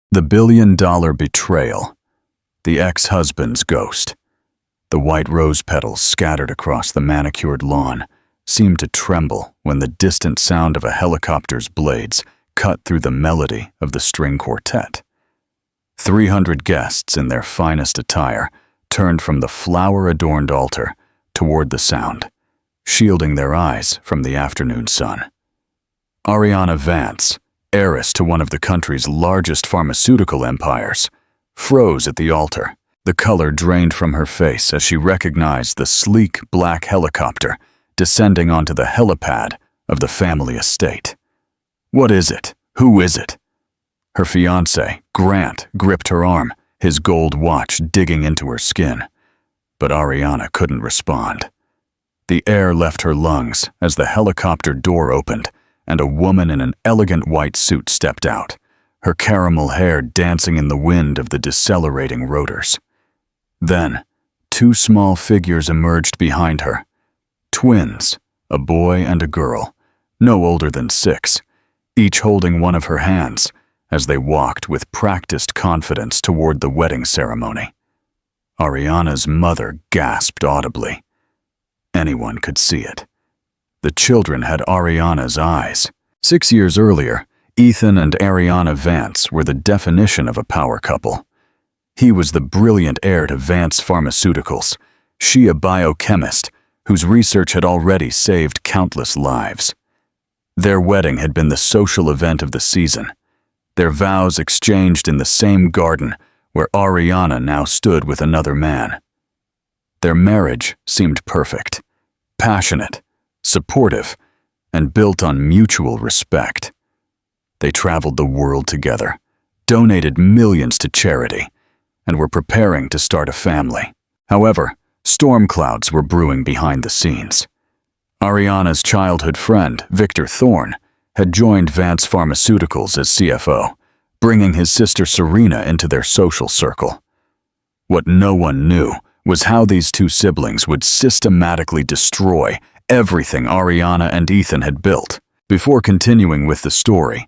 The billion-dollar betrayal. The ex-husband's ghost. The white rose petals scattered across the manicured lawn seemed to tremble when the distant sound of a helicopter's blades cut through the melody of the string quartet. 300 guests in their finest attire turned from the flower-adorned altar toward the sound, shielding their eyes from the afternoon sun. Ariana Vance, heiress to one of the country's largest pharmaceutical empires, froze at the altar. The color drained from her face as she recognized the sleek black helicopter descending onto the helipad of the family estate. What is it? Who is it? Her fiancé, Grant, gripped her arm, his gold watch digging into her skin. But Ariana couldn't respond. The air left her lungs as the helicopter door opened and a woman in an elegant white suit stepped out, her caramel hair dancing in the wind of the decelerating rotors. Then, two small figures emerged behind her. Twins, a boy and a girl, no older than 6, each holding one of her hands as they walked with practiced confidence toward the wedding ceremony. Ariana's mother gasped audibly. Anyone could see it. The children had Ariana's eyes. 6 years earlier, Ethan and Ariana Vance were the definition of a power couple. He was the brilliant heir to Vance Pharmaceuticals, she a biochemist whose research had already saved countless lives. Their wedding had been the social event of the season, their vows exchanged in the same garden where Ariana now stood with another man. Their marriage seemed perfect, passionate, supportive, and built on mutual respect. They traveled the world together, donated millions to charity, and were preparing to start a family. However, storm clouds were brewing behind the scenes. Ariana's childhood friend, Victor Thorne, had joined Vance Pharmaceuticals as CFO, bringing his sister Serena into their social circle. What no one knew was how these two siblings would systematically destroy everything Ariana and Ethan had built. Before continuing with the story,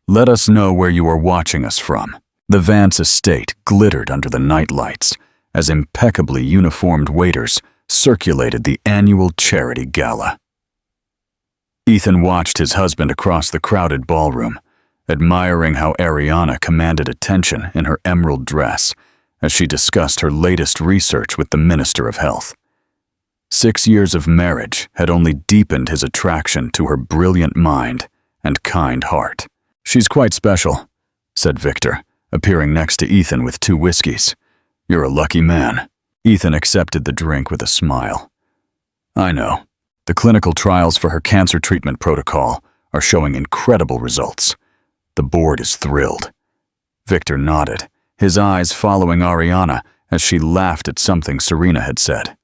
let us know where you are watching us from. The Vance estate glittered under the nightlights as impeccably uniformed waiters circulated the annual charity gala. Ethan watched his husband across the crowded ballroom, admiring how Ariana commanded attention in her emerald dress as she discussed her latest research with the Minister of Health. 6 years of marriage had only deepened his attraction to her brilliant mind and kind heart. "She's quite special," said Victor, appearing next to Ethan with 2 whiskeys. "You're a lucky man." Ethan accepted the drink with a smile. "I know. The clinical trials for her cancer treatment protocol are showing incredible results. The board is thrilled." Victor nodded, his eyes following Ariana as she laughed at something Serena had said.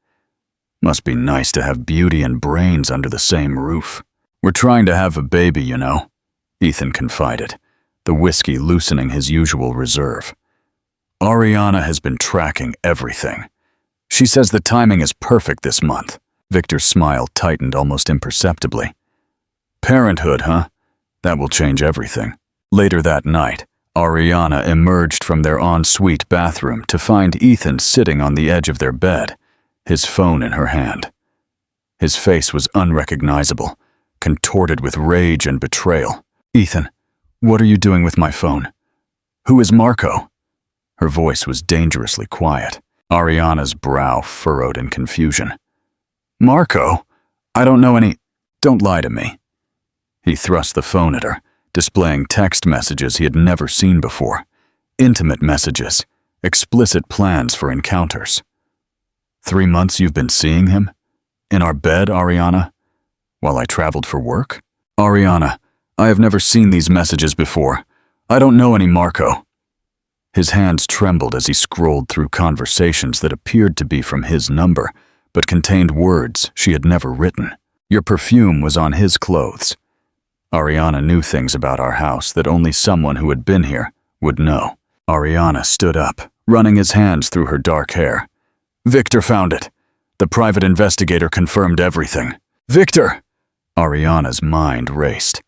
"Must be nice to have beauty and brains under the same roof." "We're trying to have a baby, you know," Ethan confided, the whiskey loosening his usual reserve. "Ariana has been tracking everything. She says the timing is perfect this month." Victor's smile tightened almost imperceptibly. "Parenthood, huh? That will change everything." Later that night, Ariana emerged from their ensuite bathroom to find Ethan sitting on the edge of their bed, his phone in her hand. His face was unrecognizable, contorted with rage and betrayal. "Ethan, what are you doing with my phone? Who is Marco?" Her voice was dangerously quiet. Ariana's brow furrowed in confusion. "Marco? I don't know any—" "Don't lie to me." He thrust the phone at her, displaying text messages he had never seen before. Intimate messages, explicit plans for encounters. 3 months you've been seeing him? In our bed, Ariana? While I traveled for work? Ariana, I have never seen these messages before. I don't know any Marco." His hands trembled as he scrolled through conversations that appeared to be from his number, but contained words she had never written. Your perfume was on his clothes. Ariana knew things about our house that only someone who had been here would know. Ariana stood up, running his hands through her dark hair. "Victor found it. The private investigator confirmed everything." "Victor!" Ariana's mind raced.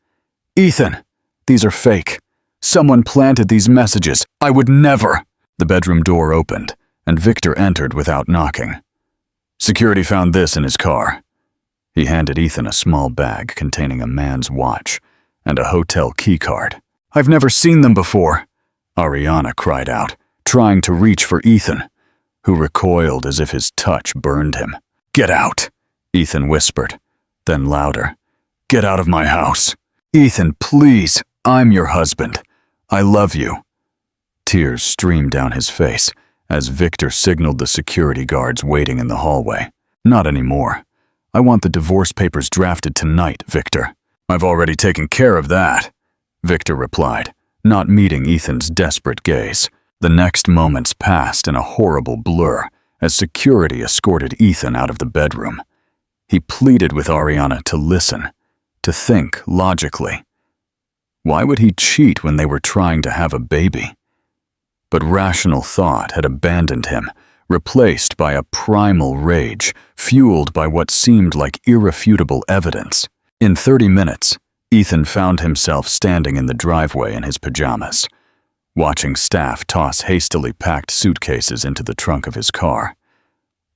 "Ethan, these are fake. Someone planted these messages. I would never. The bedroom door opened, and Victor entered without knocking. Security found this in his car. He handed Ethan a small bag containing a man's watch and a hotel keycard. I've never seen them before, Ariana cried out, trying to reach for Ethan, who recoiled as if his touch burned him. Get out, Ethan whispered, then louder. Get out of my house. Ethan, please, I'm your husband. I love you. Tears streamed down his face as Victor signaled the security guards waiting in the hallway. Not anymore. I want the divorce papers drafted tonight, Victor. I've already taken care of that, Victor replied, not meeting Ethan's desperate gaze. The next moments passed in a horrible blur as security escorted Ethan out of the bedroom. He pleaded with Ariana to listen, to think logically. Why would he cheat when they were trying to have a baby? But rational thought had abandoned him, replaced by a primal rage, fueled by what seemed like irrefutable evidence. In 30 minutes, Ethan found himself standing in the driveway in his pajamas, watching staff toss hastily packed suitcases into the trunk of his car.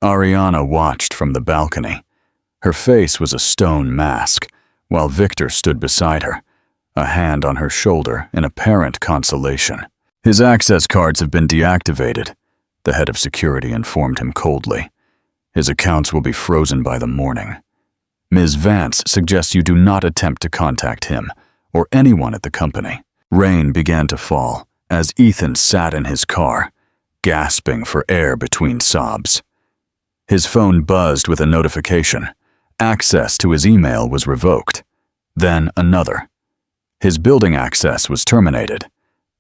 Ariana watched from the balcony. Her face was a stone mask, while Victor stood beside her, a hand on her shoulder in apparent consolation. His access cards have been deactivated, the head of security informed him coldly. His accounts will be frozen by the morning. Ms. Vance suggests you do not attempt to contact him or anyone at the company. Rain began to fall as Ethan sat in his car, gasping for air between sobs. His phone buzzed with a notification. Access to his email was revoked. Then another. His building access was terminated.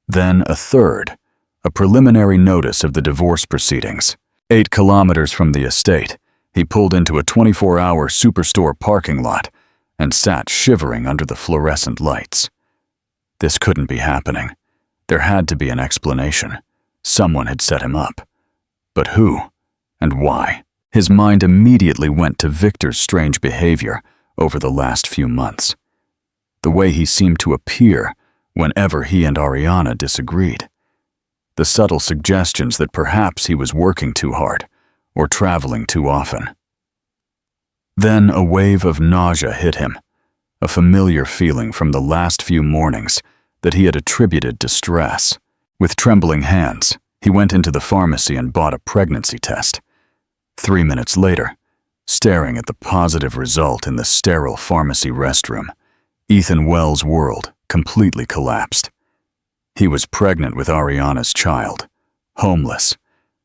Then a third, a preliminary notice of the divorce proceedings. 8 kilometers from the estate, he pulled into a 24-hour superstore parking lot and sat shivering under the fluorescent lights. This couldn't be happening. There had to be an explanation. Someone had set him up. But who? And why? His mind immediately went to Victor's strange behavior over the last few months. The way he seemed to appear whenever he and Ariana disagreed. The subtle suggestions that perhaps he was working too hard or traveling too often. Then a wave of nausea hit him, a familiar feeling from the last few mornings that he had attributed to stress. With trembling hands, he went into the pharmacy and bought a pregnancy test. 3 minutes later, staring at the positive result in the sterile pharmacy restroom, Ethan Wells' world completely collapsed. He was pregnant with Ariana's child, homeless,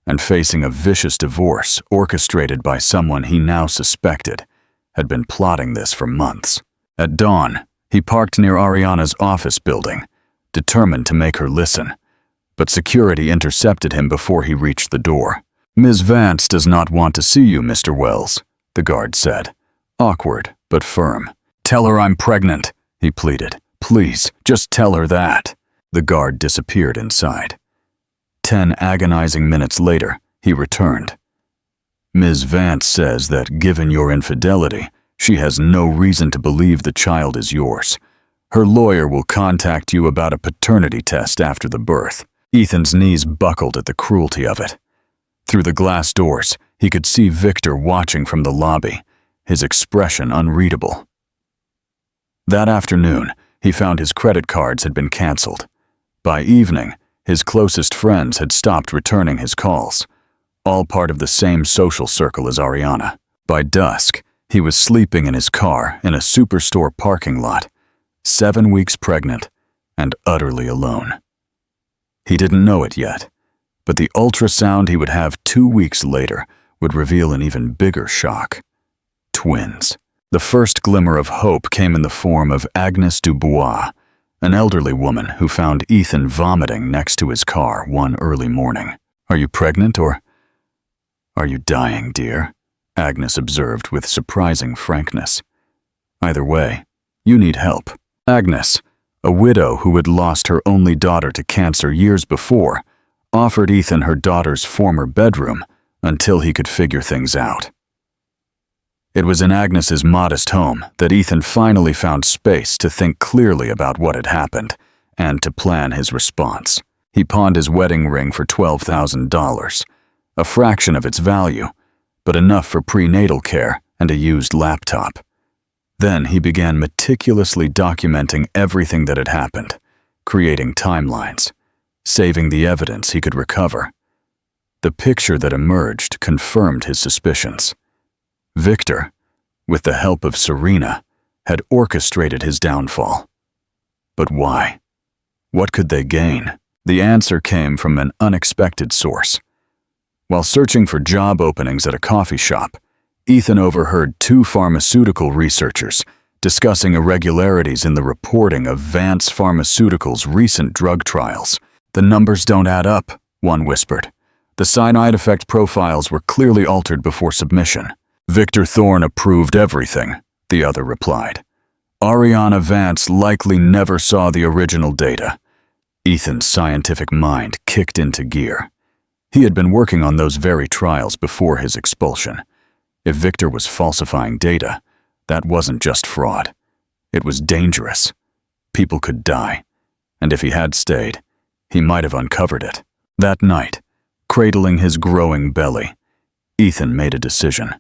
and facing a vicious divorce orchestrated by someone he now suspected had been plotting this for months. At dawn, he parked near Ariana's office building, determined to make her listen, but security intercepted him before he reached the door. Ms. Vance does not want to see you, Mr. Wells, the guard said, awkward but firm. Tell her I'm pregnant, he pleaded. Please, just tell her that. The guard disappeared inside. 10 agonizing minutes later, he returned. Ms. Vance says that given your infidelity, she has no reason to believe the child is yours. Her lawyer will contact you about a paternity test after the birth. Ethan's knees buckled at the cruelty of it. Through the glass doors, he could see Victor watching from the lobby, his expression unreadable. That afternoon, he found his credit cards had been canceled. By evening, his closest friends had stopped returning his calls, all part of the same social circle as Ariana. By dusk, he was sleeping in his car in a superstore parking lot, 7 weeks pregnant and utterly alone. He didn't know it yet, but the ultrasound he would have 2 weeks later would reveal an even bigger shock. Twins. The first glimmer of hope came in the form of Agnes Dubois, an elderly woman who found Ethan vomiting next to his car one early morning. Are you pregnant or are you dying, dear? Agnes observed with surprising frankness. Either way, you need help. Agnes, a widow who had lost her only daughter to cancer years before, offered Ethan her daughter's former bedroom until he could figure things out. It was in Agnes's modest home that Ethan finally found space to think clearly about what had happened and to plan his response. He pawned his wedding ring for $12,000, a fraction of its value, but enough for prenatal care and a used laptop. Then he began meticulously documenting everything that had happened, creating timelines, saving the evidence he could recover. The picture that emerged confirmed his suspicions. Victor, with the help of Serena, had orchestrated his downfall. But why? What could they gain? The answer came from an unexpected source. While searching for job openings at a coffee shop, Ethan overheard two pharmaceutical researchers discussing irregularities in the reporting of Vance Pharmaceuticals' recent drug trials. "The numbers don't add up," one whispered. "The side effect profiles were clearly altered before submission." "Victor Thorne approved everything," the other replied. "Ariana Vance likely never saw the original data." Ethan's scientific mind kicked into gear. He had been working on those very trials before his expulsion. If Victor was falsifying data, that wasn't just fraud. It was dangerous. People could die, and if he had stayed, he might have uncovered it. That night, cradling his growing belly, Ethan made a decision.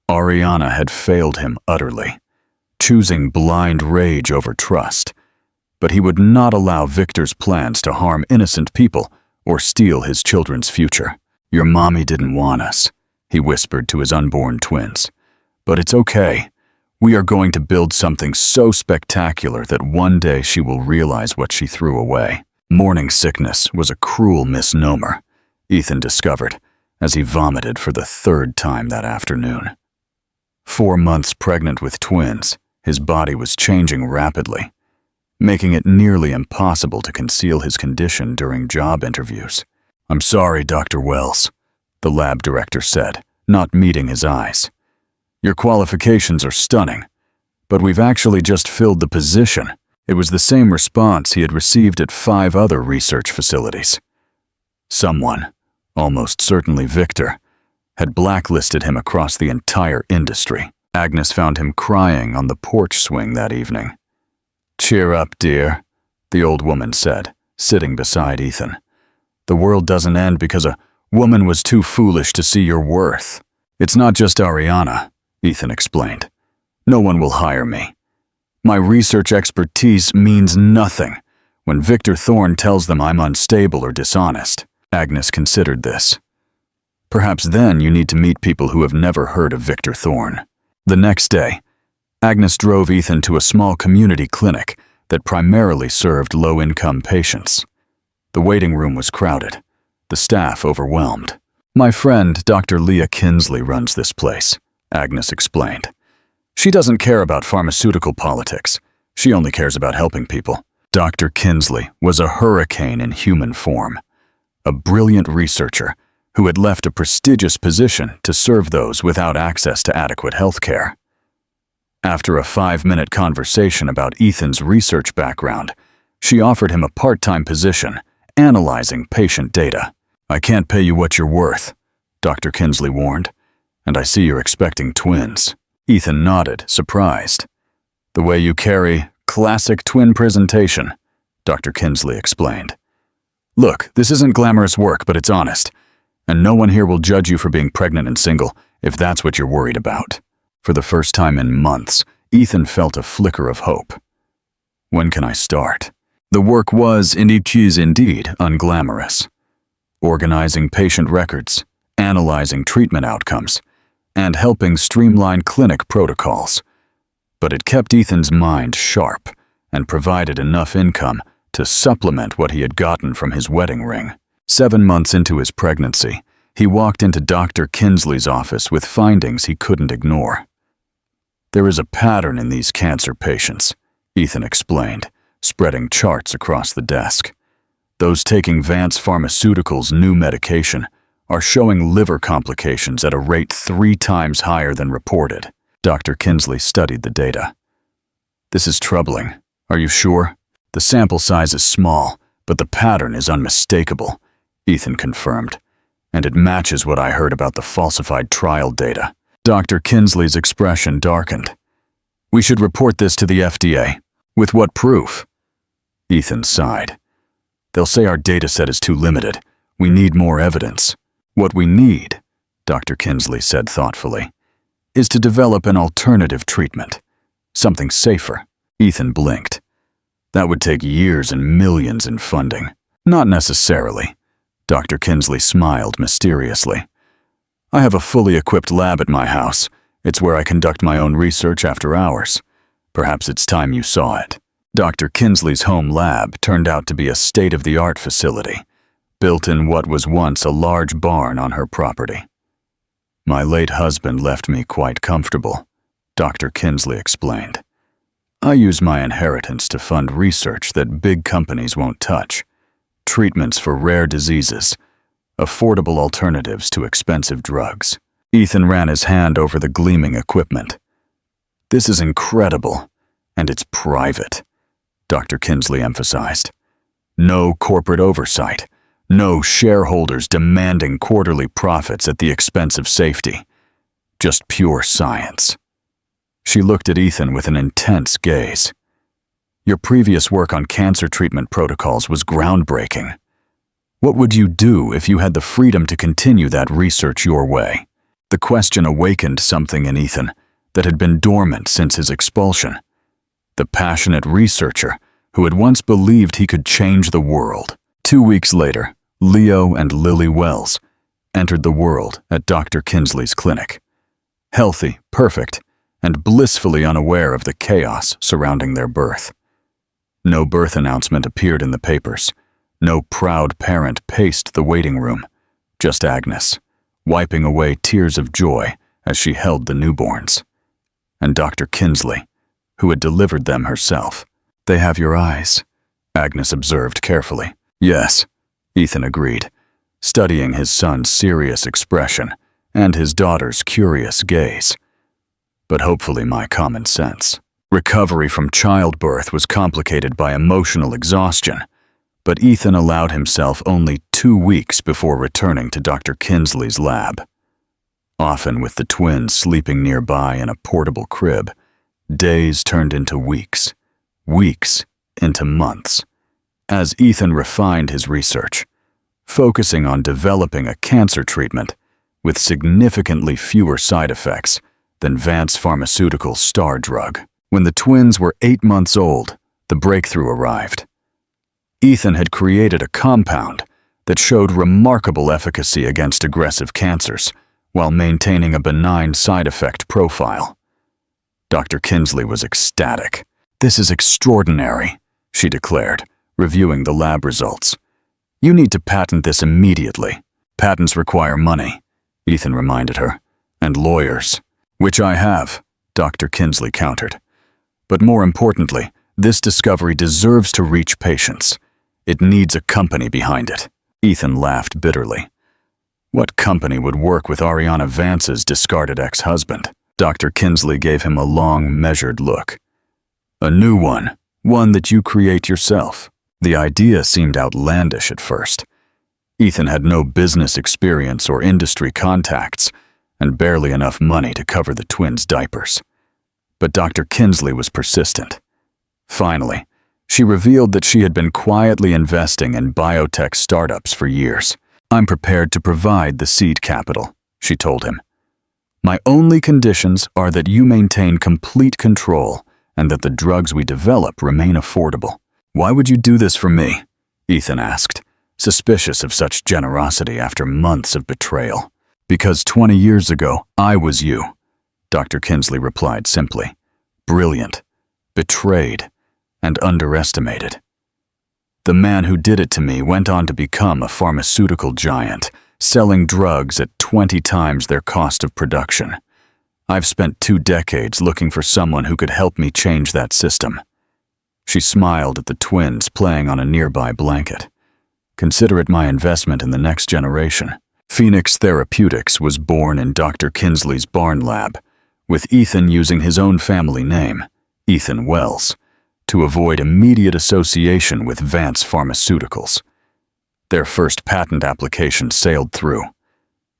Ariana had failed him utterly, choosing blind rage over trust. But he would not allow Victor's plans to harm innocent people or steal his children's future. "Your mommy didn't want us," he whispered to his unborn twins. "But it's okay. We are going to build something so spectacular that one day she will realize what she threw away." Morning sickness was a cruel misnomer, Ethan discovered as he vomited for the third time that afternoon. 4 months pregnant with twins, his body was changing rapidly, making it nearly impossible to conceal his condition during job interviews. "I'm sorry, Dr. Wells," the lab director said, not meeting his eyes. "Your qualifications are stunning, but we've actually just filled the position." It was the same response he had received at 5 other research facilities. Someone, almost certainly Victor, had blacklisted him across the entire industry. Agnes found him crying on the porch swing that evening. "Cheer up, dear," the old woman said, sitting beside Ethan. "The world doesn't end because a woman was too foolish to see your worth." "It's not just Ariana," Ethan explained. "No one will hire me. My research expertise means nothing when Victor Thorne tells them I'm unstable or dishonest." Agnes considered this. "Perhaps then you need to meet people who have never heard of Victor Thorne." The next day, Agnes drove Ethan to a small community clinic that primarily served low-income patients. The waiting room was crowded, the staff overwhelmed. "My friend, Dr. Leah Kinsley, runs this place," Agnes explained. "She doesn't care about pharmaceutical politics. She only cares about helping people." Dr. Kinsley was a hurricane in human form, a brilliant researcher who had left a prestigious position to serve those without access to adequate health care. After a 5-minute conversation about Ethan's research background, she offered him a part-time position analyzing patient data. "I can't pay you what you're worth," Dr. Kinsley warned, "and I see you're expecting twins." Ethan nodded, surprised. "The way you carry, classic twin presentation," Dr. Kinsley explained. "Look, this isn't glamorous work, but it's honest, and no one here will judge you for being pregnant and single if that's what you're worried about." For the first time in months, Ethan felt a flicker of hope. When can I start? The work was, and it is indeed, unglamorous. Organizing patient records, analyzing treatment outcomes, and helping streamline clinic protocols. But it kept Ethan's mind sharp and provided enough income to supplement what he had gotten from his wedding ring. 7 months into his pregnancy, he walked into Dr. Kinsley's office with findings he couldn't ignore. "There is a pattern in these cancer patients," Ethan explained, spreading charts across the desk. "Those taking Vance Pharmaceuticals' new medication are showing liver complications at a rate 3 times higher than reported." Dr. Kinsley studied the data. "This is troubling. Are you sure?" "The sample size is small, but the pattern is unmistakable," Ethan confirmed, "and it matches what I heard about the falsified trial data." Dr. Kinsley's expression darkened. "We should report this to the FDA." "With what proof?" Ethan sighed. They'll say our data set is too limited. We need more evidence. What we need, Dr. Kinsley said thoughtfully, is to develop an alternative treatment. Something safer. Ethan blinked. That would take years and millions in funding. Not necessarily. Dr. Kinsley smiled mysteriously. I have a fully equipped lab at my house. It's where I conduct my own research after hours. Perhaps it's time you saw it. Dr. Kinsley's home lab turned out to be a state-of-the-art facility, built in what was once a large barn on her property. My late husband left me quite comfortable, Dr. Kinsley explained. I use my inheritance to fund research that big companies won't touch, treatments for rare diseases, affordable alternatives to expensive drugs. Ethan ran his hand over the gleaming equipment. This is incredible, and it's private, Dr. Kinsley emphasized. No corporate oversight, no shareholders demanding quarterly profits at the expense of safety. Just pure science. She looked at Ethan with an intense gaze. Your previous work on cancer treatment protocols was groundbreaking. What would you do if you had the freedom to continue that research your way? The question awakened something in Ethan that had been dormant since his expulsion. The passionate researcher who had once believed he could change the world. 2 weeks later, Leo and Lily Wells entered the world at Dr. Kinsley's clinic. Healthy, perfect, and blissfully unaware of the chaos surrounding their birth. No birth announcement appeared in the papers. No proud parent paced the waiting room. Just Agnes, wiping away tears of joy as she held the newborns. And Dr. Kinsley, who had delivered them herself. They have your eyes, Agnes observed carefully. Yes, Ethan agreed, studying his son's serious expression and his daughter's curious gaze. But hopefully my common sense. Recovery from childbirth was complicated by emotional exhaustion, but Ethan allowed himself only 2 weeks before returning to Dr. Kinsley's lab. Often with the twins sleeping nearby in a portable crib, days turned into weeks, weeks into months, as Ethan refined his research, focusing on developing a cancer treatment with significantly fewer side effects than Vance Pharmaceuticals' star drug. When the twins were 8 months old, the breakthrough arrived. Ethan had created a compound that showed remarkable efficacy against aggressive cancers while maintaining a benign side effect profile. Dr. Kinsley was ecstatic. This is extraordinary, she declared, reviewing the lab results. You need to patent this immediately. Patents require money, Ethan reminded her, and lawyers. Which I have, Dr. Kinsley countered. But more importantly, this discovery deserves to reach patients. It needs a company behind it. Ethan laughed bitterly. What company would work with Ariana Vance's discarded ex-husband? Dr. Kinsley gave him a long, measured look. A new one that you create yourself. The idea seemed outlandish at first. Ethan had no business experience or industry contacts, and barely enough money to cover the twins' diapers. But Dr. Kinsley was persistent. Finally, she revealed that she had been quietly investing in biotech startups for years. I'm prepared to provide the seed capital, she told him. My only conditions are that you maintain complete control and that the drugs we develop remain affordable. Why would you do this for me? Ethan asked, suspicious of such generosity after months of betrayal. Because 20 years ago, I was you, Dr. Kinsley replied simply. Brilliant, betrayed, and underestimated. The man who did it to me went on to become a pharmaceutical giant, selling drugs at 20 times their cost of production. I've spent 2 decades looking for someone who could help me change that system. She smiled at the twins playing on a nearby blanket. Consider it my investment in the next generation. Phoenix Therapeutics was born in Dr. Kinsley's barn lab, with Ethan using his own family name, Ethan Wells, to avoid immediate association with Vance Pharmaceuticals. Their first patent application sailed through.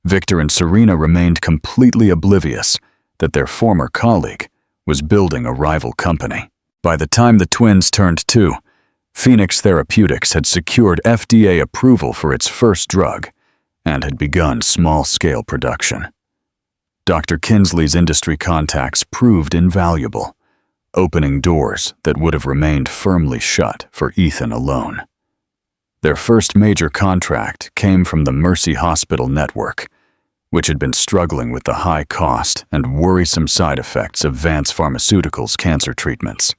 Victor and Serena remained completely oblivious that their former colleague was building a rival company. By the time the twins turned 2, Phoenix Therapeutics had secured FDA approval for its first drug and had begun small-scale production. Dr. Kinsley's industry contacts proved invaluable, opening doors that would have remained firmly shut for Ethan alone. Their first major contract came from the Mercy Hospital network, which had been struggling with the high cost and worrisome side effects of Vance Pharmaceuticals' cancer treatments.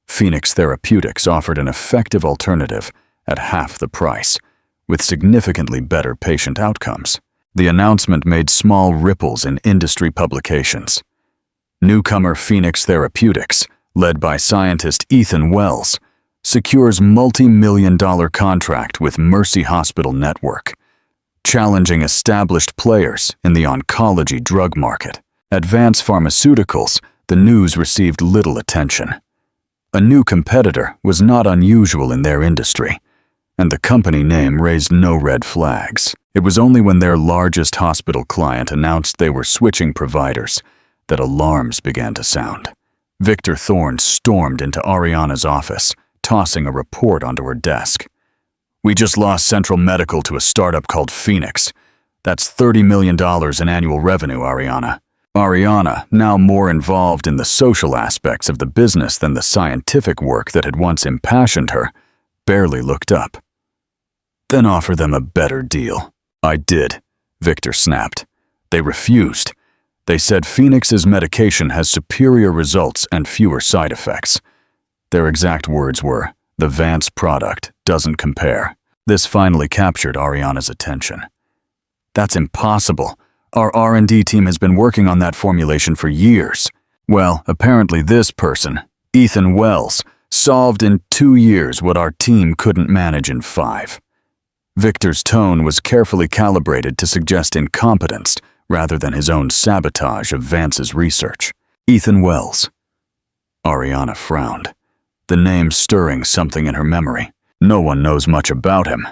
Phoenix Therapeutics offered an effective alternative at half the price, with significantly better patient outcomes. The announcement made small ripples in industry publications. Newcomer Phoenix Therapeutics, led by scientist Ethan Wells, secures multi-million-dollar contract with Mercy Hospital Network, challenging established players in the oncology drug market. At Vance Pharmaceuticals, the news received little attention. A new competitor was not unusual in their industry, and the company name raised no red flags. It was only when their largest hospital client announced they were switching providers that alarms began to sound. Victor Thorne stormed into Ariana's office, tossing a report onto her desk. "We just lost Central Medical to a startup called Phoenix. That's $30 million in annual revenue, Ariana." Ariana, now more involved in the social aspects of the business than the scientific work that had once impassioned her, barely looked up. "Then offer them a better deal." "I did," Victor snapped. "They refused. They said Phoenix's medication has superior results and fewer side effects. Their exact words were, 'The Vance product doesn't compare.'" This finally captured Ariana's attention. "That's impossible. Our R&D team has been working on that formulation for years." "Well, apparently this person, Ethan Wells, solved in 2 years what our team couldn't manage in 5. Victor's tone was carefully calibrated to suggest incompetence rather than his own sabotage of Vance's research. Ethan Wells. Ariana frowned, the name stirring something in her memory. "No one knows much about him,"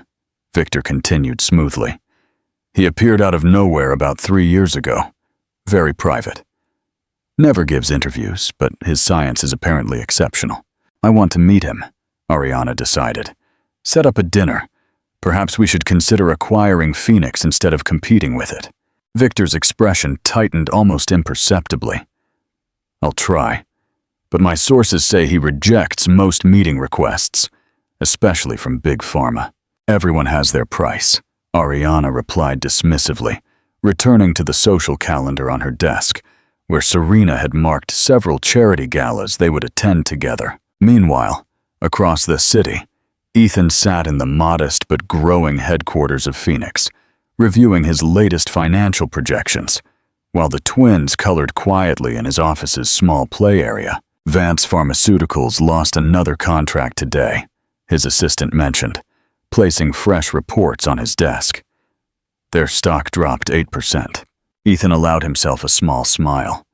Victor continued smoothly. "He appeared out of nowhere about 3 years ago. Very private. Never gives interviews, but his science is apparently exceptional. I want to meet him," Ariana decided. "Set up a dinner. Perhaps we should consider acquiring Phoenix instead of competing with it." Victor's expression tightened almost imperceptibly. "I'll try, but my sources say he rejects most meeting requests, especially from Big Pharma." "Everyone has their price," Ariana replied dismissively, returning to the social calendar on her desk, where Serena had marked several charity galas they would attend together. Meanwhile, across the city, Ethan sat in the modest but growing headquarters of Phoenix, reviewing his latest financial projections, while the twins colored quietly in his office's small play area. "Vance Pharmaceuticals lost another contract today," his assistant mentioned, placing fresh reports on his desk. "Their stock dropped 8%. Ethan allowed himself a small smile.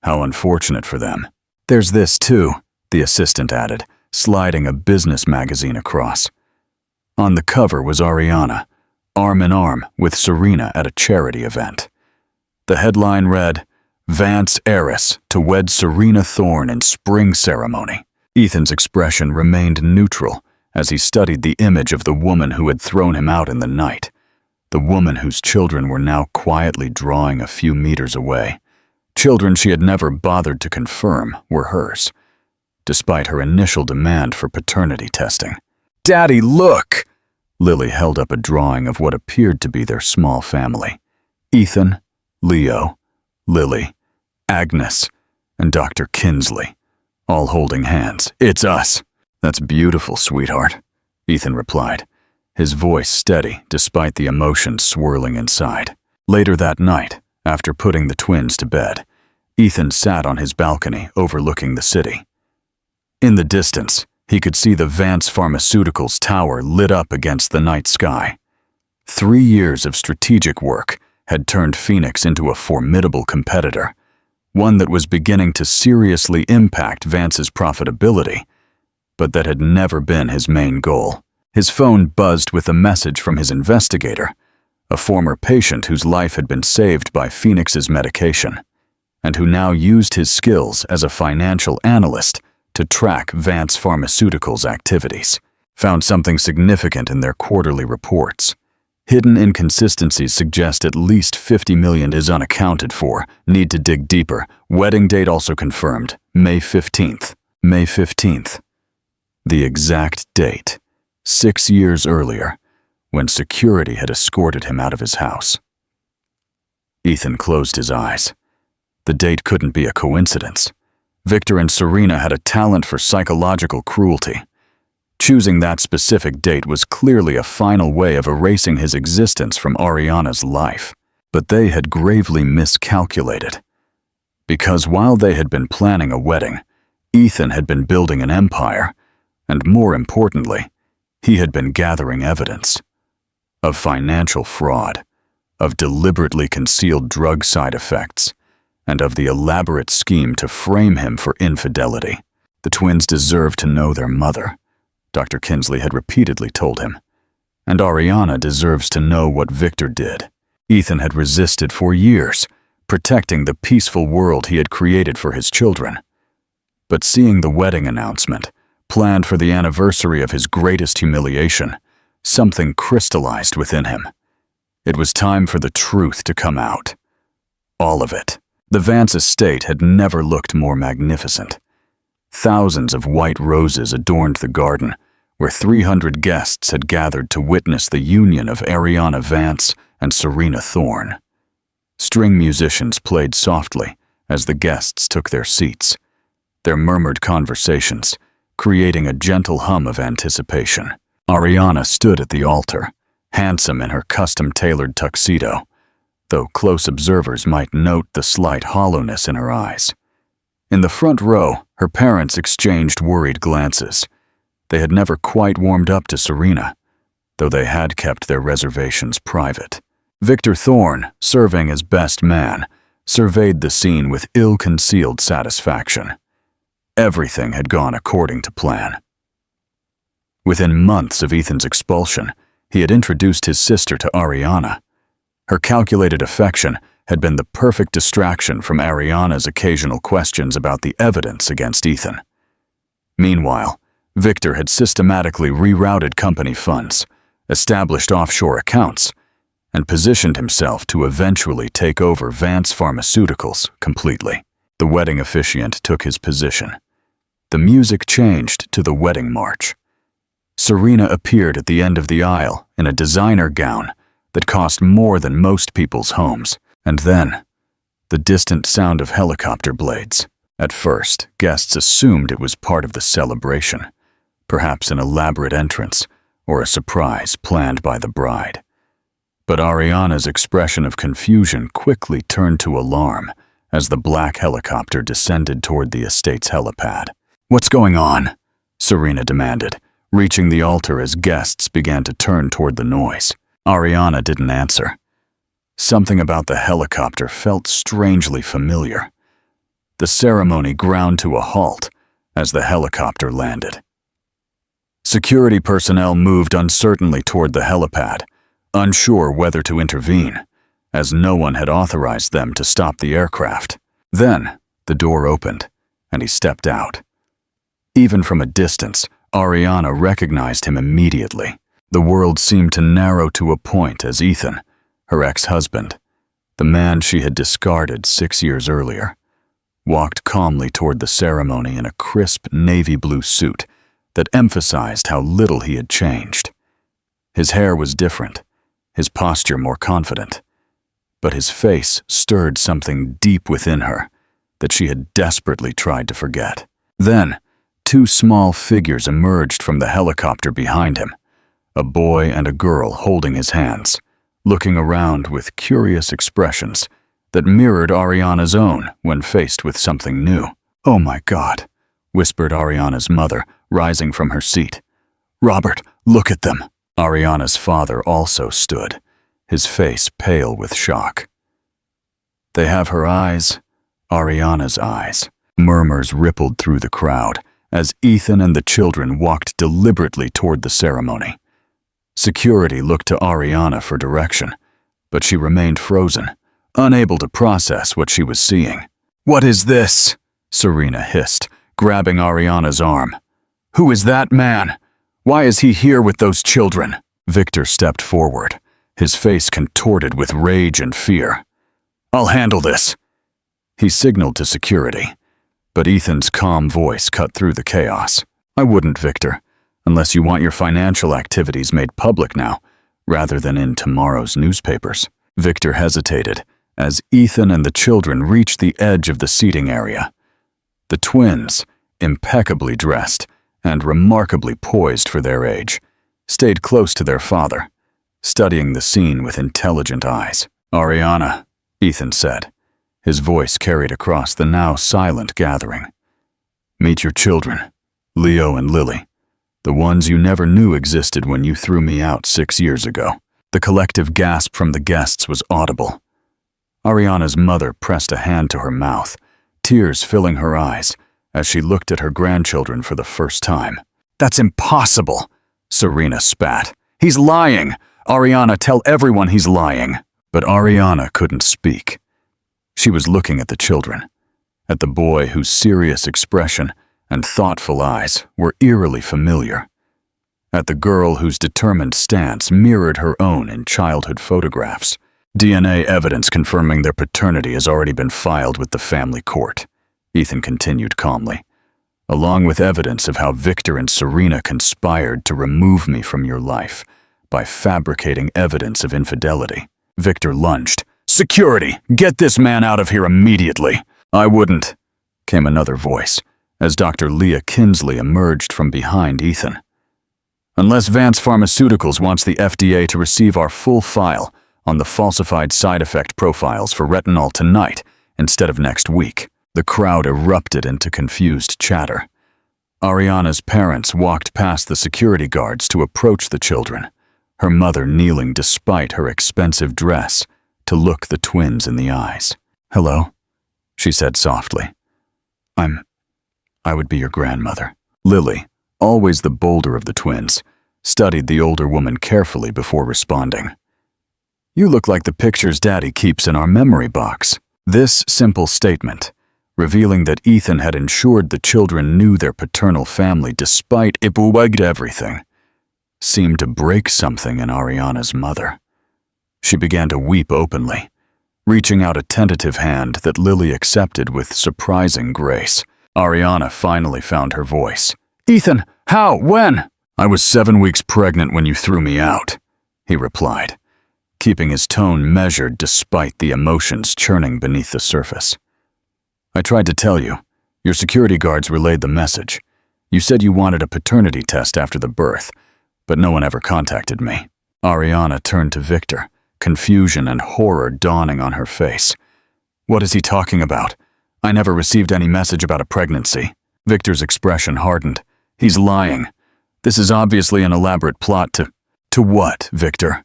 "How unfortunate for them." "There's this too," the assistant added, sliding a business magazine across. On the cover was Ariana, arm in arm with Serena at a charity event. The headline read, "Vance heiress to wed Serena Thorne in spring ceremony." Ethan's expression remained neutral as he studied the image of the woman who had thrown him out in the night, the woman whose children were now quietly drawing a few meters away. Children she had never bothered to confirm were hers, despite her initial demand for paternity testing. "Daddy, look!" Lily held up a drawing of what appeared to be their small family. Ethan, Leo, Lily, Agnes, and Dr. Kinsley, all holding hands. "It's us." "That's beautiful, sweetheart," Ethan replied, his voice steady despite the emotions swirling inside. Later that night, after putting the twins to bed, Ethan sat on his balcony overlooking the city. In the distance, he could see the Vance Pharmaceuticals tower lit up against the night sky. 3 years of strategic work had turned Phoenix into a formidable competitor, one that was beginning to seriously impact Vance's profitability, but that had never been his main goal. His phone buzzed with a message from his investigator, a former patient whose life had been saved by Phoenix's medication, and who now used his skills as a financial analyst to track Vance Pharmaceuticals' activities, found something significant in their quarterly reports. Hidden inconsistencies suggest at least $50 million is unaccounted for. Need to dig deeper. Wedding date also confirmed, May 15th. May 15th. The exact date, 6 years earlier, when security had escorted him out of his house. Ethan closed his eyes. The date couldn't be a coincidence. Victor and Serena had a talent for psychological cruelty. Choosing that specific date was clearly a final way of erasing his existence from Ariana's life. But they had gravely miscalculated. Because while they had been planning a wedding, Ethan had been building an empire, and more importantly, he had been gathering evidence of financial fraud, of deliberately concealed drug side effects, and of the elaborate scheme to frame him for infidelity. The twins deserved to know their mother, Dr. Kinsley had repeatedly told him, and Ariana deserves to know what Victor did. Ethan had resisted for years, protecting the peaceful world he had created for his children. But seeing the wedding announcement, planned for the anniversary of his greatest humiliation, something crystallized within him. It was time for the truth to come out. All of it. The Vance estate had never looked more magnificent. Thousands of white roses adorned the garden, where 300 guests had gathered to witness the union of Ariana Vance and Serena Thorne. String musicians played softly as the guests took their seats, their murmured conversations creating a gentle hum of anticipation. Ariana stood at the altar, handsome in her custom-tailored tuxedo, though close observers might note the slight hollowness in her eyes. In the front row, her parents exchanged worried glances. They had never quite warmed up to Serena, though they had kept their reservations private. Victor Thorne, serving as best man, surveyed the scene with ill-concealed satisfaction. Everything had gone according to plan. Within months of Ethan's expulsion, he had introduced his sister to Ariana. Her calculated affection had been the perfect distraction from Ariana's occasional questions about the evidence against Ethan. Meanwhile, Victor had systematically rerouted company funds, established offshore accounts, and positioned himself to eventually take over Vance Pharmaceuticals completely. The wedding officiant took his position. The music changed to the wedding march. Serena appeared at the end of the aisle in a designer gown that cost more than most people's homes. And then, the distant sound of helicopter blades. At first, guests assumed it was part of the celebration, perhaps an elaborate entrance or a surprise planned by the bride. But Ariana's expression of confusion quickly turned to alarm as the black helicopter descended toward the estate's helipad. "What's going on?" Serena demanded, reaching the altar as guests began to turn toward the noise. Ariana didn't answer. Something about the helicopter felt strangely familiar. The ceremony ground to a halt as the helicopter landed. Security personnel moved uncertainly toward the helipad, unsure whether to intervene, as no one had authorized them to stop the aircraft. Then, the door opened, and he stepped out. Even from a distance, Ariana recognized him immediately. The world seemed to narrow to a point as Ethan, her ex-husband, the man she had discarded 6 years earlier, walked calmly toward the ceremony in a crisp navy blue suit that emphasized how little he had changed. His hair was different, his posture more confident, but his face stirred something deep within her that she had desperately tried to forget. Then, 2 small figures emerged from the helicopter behind him, a boy and a girl holding his hands, looking around with curious expressions that mirrored Ariana's own when faced with something new. "Oh my God," whispered Ariana's mother, rising from her seat. "Robert, look at them." Ariana's father also stood, his face pale with shock. "They have her eyes, Ariana's eyes." Murmurs rippled through the crowd as Ethan and the children walked deliberately toward the ceremony. Security looked to Ariana for direction, but she remained frozen, unable to process what she was seeing. "What is this?" Serena hissed, grabbing Ariana's arm. "Who is that man? Why is he here with those children?" Victor stepped forward, his face contorted with rage and fear. "I'll handle this." He signaled to security, but Ethan's calm voice cut through the chaos. "I wouldn't, Victor, unless you want your financial activities made public now, rather than in tomorrow's newspapers." Victor hesitated as Ethan and the children reached the edge of the seating area. The twins, impeccably dressed and remarkably poised for their age, stayed close to their father, studying the scene with intelligent eyes. "Ariana," Ethan said, his voice carried across the now silent gathering. "Meet your children, Leo and Lily, the ones you never knew existed when you threw me out 6 years ago." The collective gasp from the guests was audible. Ariana's mother pressed a hand to her mouth, tears filling her eyes as she looked at her grandchildren for the first time. "That's impossible," Serena spat. "He's lying! Ariana, tell everyone he's lying!" But Ariana couldn't speak. She was looking at the children, at the boy whose serious expression and thoughtful eyes were eerily familiar, at the girl whose determined stance mirrored her own in childhood photographs. "DNA evidence confirming their paternity has already been filed with the family court," Ethan continued calmly, "along with evidence of how Victor and Serena conspired to remove me from your life by fabricating evidence of infidelity." Victor lunged. "Security! Get this man out of here immediately!" "I wouldn't," came another voice, as Dr. Leah Kinsley emerged from behind Ethan. "Unless Vance Pharmaceuticals wants the FDA to receive our full file on the falsified side effect profiles for retinol tonight instead of next week." The crowd erupted into confused chatter. Ariana's parents walked past the security guards to approach the children, her mother kneeling despite her expensive dress to look the twins in the eyes. "Hello," she said softly. I would be your grandmother." Lily, always the bolder of the twins, studied the older woman carefully before responding. "You look like the pictures Daddy keeps in our memory box." This simple statement, revealing that Ethan had ensured the children knew their paternal family despite everything, seemed to break something in Ariana's mother. She began to weep openly, reaching out a tentative hand that Lily accepted with surprising grace. Ariana finally found her voice. "Ethan, how? When?" "I was 7 weeks pregnant when you threw me out," he replied, keeping his tone measured despite the emotions churning beneath the surface. "I tried to tell you. Your security guards relayed the message. You said you wanted a paternity test after the birth, but no one ever contacted me." Ariana turned to Victor, confusion and horror dawning on her face. "What is he talking about? I never received any message about a pregnancy." Victor's expression hardened. "He's lying. This is obviously an elaborate plot to—" "To what, Victor?"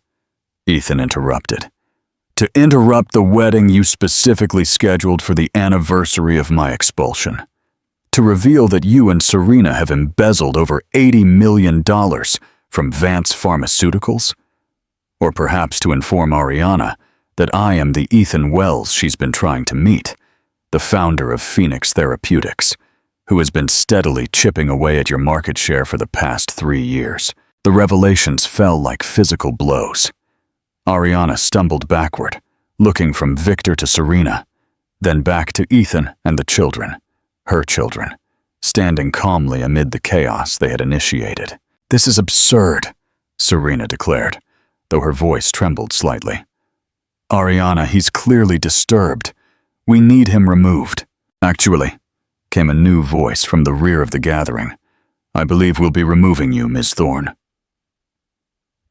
Ethan interrupted. "To interrupt the wedding you specifically scheduled for the anniversary of my expulsion. To reveal that you and Serena have embezzled over $80 million from Vance Pharmaceuticals? Or perhaps to inform Ariana that I am the Ethan Wells she's been trying to meet, the founder of Phoenix Therapeutics, who has been steadily chipping away at your market share for the past 3 years." The revelations fell like physical blows. Ariana stumbled backward, looking from Victor to Serena, then back to Ethan and the children, her children, standing calmly amid the chaos they had initiated. "This is absurd," Serena declared, though her voice trembled slightly. "Ariana, he's clearly disturbed. We need him removed." "Actually," came a new voice from the rear of the gathering, "I believe we'll be removing you, Ms. Thorne."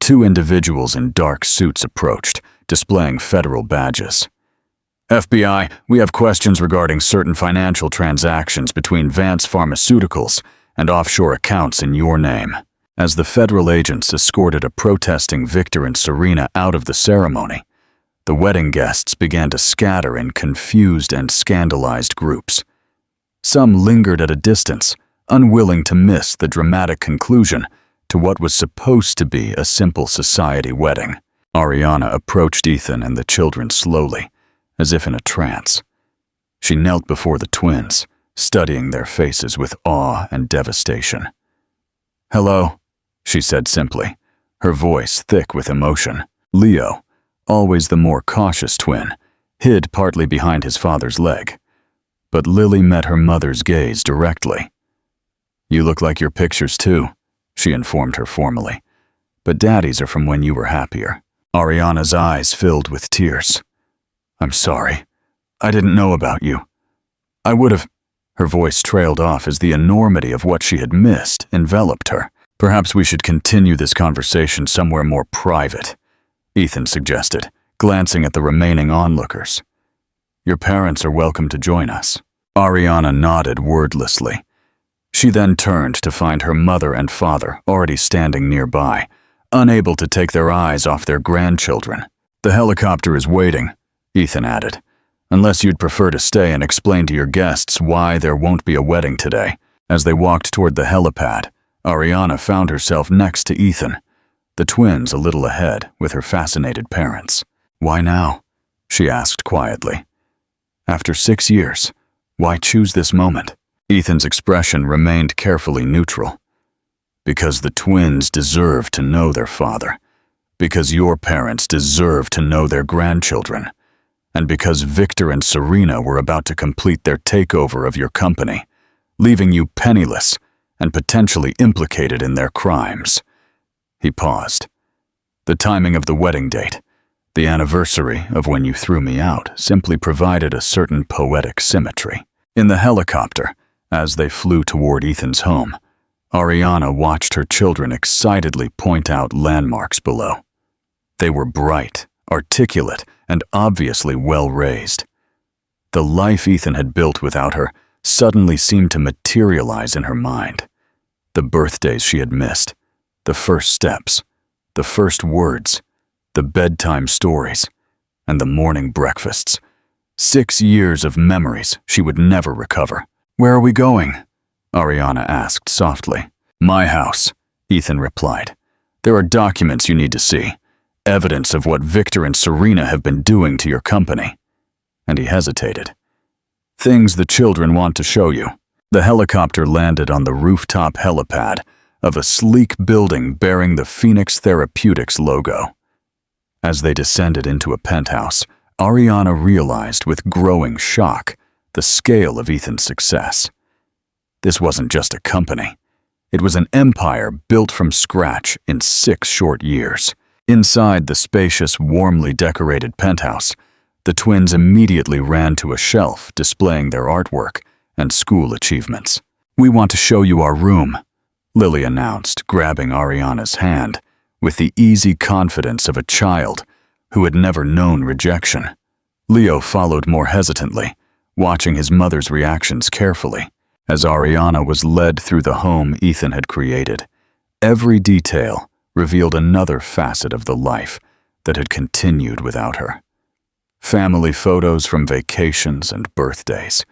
2 individuals in dark suits approached, displaying federal badges. "FBI, we have questions regarding certain financial transactions between Vance Pharmaceuticals and offshore accounts in your name." As the federal agents escorted a protesting Victor and Serena out of the ceremony, the wedding guests began to scatter in confused and scandalized groups. Some lingered at a distance, unwilling to miss the dramatic conclusion to what was supposed to be a simple society wedding. Ariana approached Ethan and the children slowly, as if in a trance. She knelt before the twins, studying their faces with awe and devastation. "Hello," she said simply, her voice thick with emotion. Leo, always the more cautious twin, hid partly behind his father's leg. But Lily met her mother's gaze directly. "You look like your pictures too," she informed her formally. "But Daddy's are from when you were happier." Ariana's eyes filled with tears. "I'm sorry. I didn't know about you. I would have—" Her voice trailed off as the enormity of what she had missed enveloped her. "Perhaps we should continue this conversation somewhere more private," Ethan suggested, glancing at the remaining onlookers. "Your parents are welcome to join us." Ariana nodded wordlessly. She then turned to find her mother and father already standing nearby, unable to take their eyes off their grandchildren. "The helicopter is waiting," Ethan added, "unless you'd prefer to stay and explain to your guests why there won't be a wedding today." As they walked toward the helipad, Ariana found herself next to Ethan, the twins a little ahead with her fascinated parents. "Why now?" she asked quietly. "After 6 years, why choose this moment?" Ethan's expression remained carefully neutral. "Because the twins deserve to know their father, because your parents deserve to know their grandchildren, and because Victor and Serena were about to complete their takeover of your company, leaving you penniless and potentially implicated in their crimes." He paused. "The timing of the wedding date, the anniversary of when you threw me out, simply provided a certain poetic symmetry." In the helicopter, as they flew toward Ethan's home, Ariana watched her children excitedly point out landmarks below. They were bright, articulate, and obviously well-raised. The life Ethan had built without her suddenly seemed to materialize in her mind. The birthdays she had missed, the first steps, the first words, the bedtime stories, and the morning breakfasts. 6 years of memories she would never recover. "Where are we going?" Ariana asked softly. "My house," Ethan replied. "There are documents you need to see, evidence of what Victor and Serena have been doing to your company." And he hesitated. "Things the children want to show you." The helicopter landed on the rooftop helipad of a sleek building bearing the Phoenix Therapeutics logo. As they descended into a penthouse, Ariana realized with growing shock the scale of Ethan's success. This wasn't just a company. It was an empire built from scratch in 6 short years. Inside the spacious, warmly decorated penthouse, the twins immediately ran to a shelf displaying their artwork and school achievements. "We want to show you our room," Lily announced, grabbing Ariana's hand with the easy confidence of a child who had never known rejection. Leo followed more hesitantly, watching his mother's reactions carefully. As Ariana was led through the home Ethan had created, every detail revealed another facet of the life that had continued without her. Family photos from vacations and birthdays,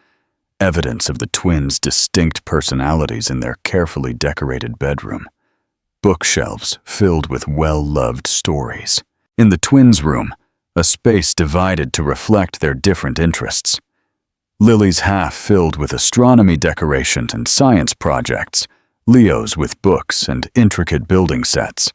evidence of the twins' distinct personalities in their carefully decorated bedroom, bookshelves filled with well-loved stories. In the twins' room, a space divided to reflect their different interests. Lily's half filled with astronomy decorations and science projects, Leo's with books and intricate building sets.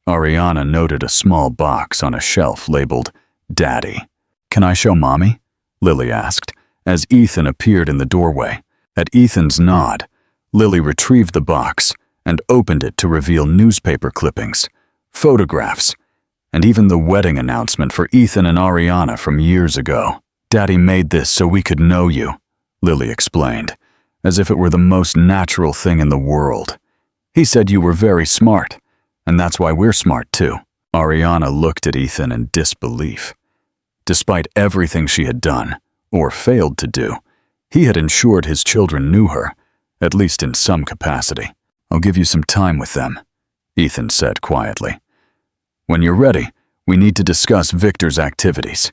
Ariana noted a small box on a shelf labeled Daddy. "Can I show Mommy?" Lily asked, as Ethan appeared in the doorway. At Ethan's nod, Lily retrieved the box and opened it to reveal newspaper clippings, photographs, and even the wedding announcement for Ethan and Ariana from years ago. "Daddy made this so we could know you," Lily explained, as if it were the most natural thing in the world. "He said you were very smart, and that's why we're smart too." Ariana looked at Ethan in disbelief. Despite everything she had done, or failed to do, he had ensured his children knew her, at least in some capacity. "I'll give you some time with them," Ethan said quietly. "When you're ready, we need to discuss Victor's activities.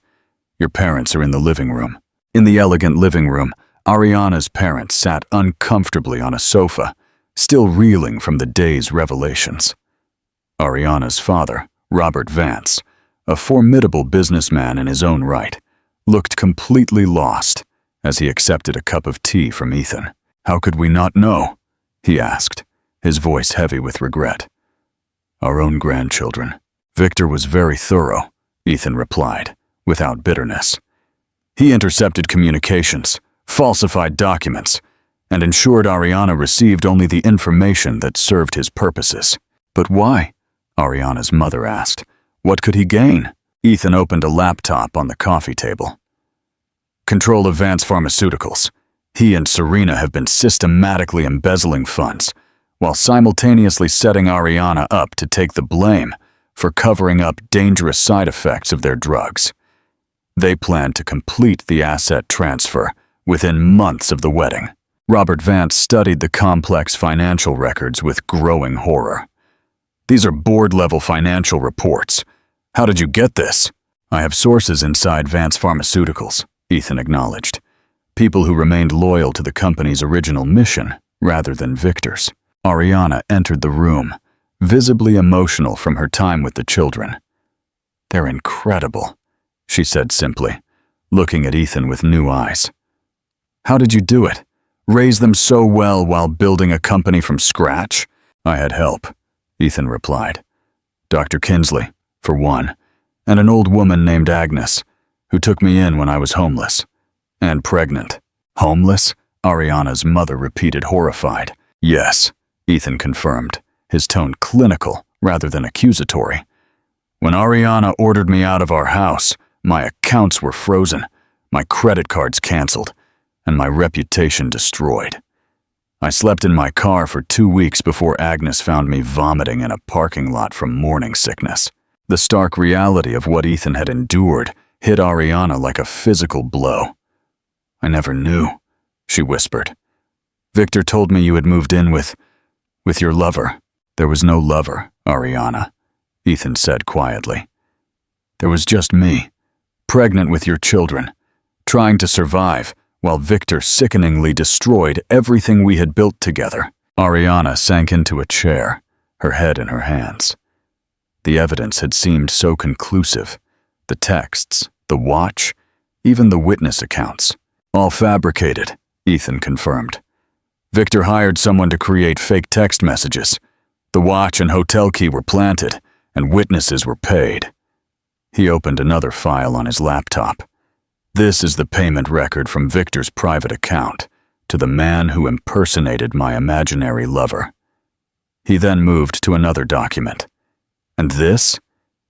Your parents are in the living room." In the elegant living room, Ariana's parents sat uncomfortably on a sofa, still reeling from the day's revelations. Ariana's father, Robert Vance, a formidable businessman in his own right, looked completely lost, as he accepted a cup of tea from Ethan. "How could we not know?" he asked, his voice heavy with regret. "Our own grandchildren." "Victor was very thorough," Ethan replied, without bitterness. "He intercepted communications, falsified documents, and ensured Ariana received only the information that served his purposes." "But why?" Ariana's mother asked. "What could he gain?" Ethan opened a laptop on the coffee table. "Control of Vance Pharmaceuticals. He and Serena have been systematically embezzling funds, while simultaneously setting Ariana up to take the blame for covering up dangerous side effects of their drugs. They plan to complete the asset transfer within months of the wedding." Robert Vance studied the complex financial records with growing horror. "These are board-level financial reports. How did you get this?" "I have sources inside Vance Pharmaceuticals," Ethan acknowledged. "People who remained loyal to the company's original mission rather than Victor's." Ariana entered the room, visibly emotional from her time with the children. "They're incredible," she said simply, looking at Ethan with new eyes. "How did you do it? Raise them so well while building a company from scratch?" "I had help," Ethan replied. "Dr. Kinsley, for one, and an old woman named Agnes, who took me in when I was homeless. And pregnant." "Homeless?" Ariana's mother repeated, horrified. "Yes," Ethan confirmed, his tone clinical rather than accusatory. "When Ariana ordered me out of our house, my accounts were frozen, my credit cards canceled, and my reputation destroyed. I slept in my car for 2 weeks before Agnes found me vomiting in a parking lot from morning sickness." The stark reality of what Ethan had endured hit Ariana like a physical blow. "I never knew," she whispered. "Victor told me you had moved in with your lover." "There was no lover, Ariana," Ethan said quietly. "There was just me, pregnant with your children, trying to survive while Victor sickeningly destroyed everything we had built together." Ariana sank into a chair, her head in her hands. The evidence had seemed so conclusive. The texts, the watch, even the witness accounts. "All fabricated," Ethan confirmed. "Victor hired someone to create fake text messages. The watch and hotel key were planted, and witnesses were paid." He opened another file on his laptop. "This is the payment record from Victor's private account to the man who impersonated my imaginary lover." He then moved to another document. "And this?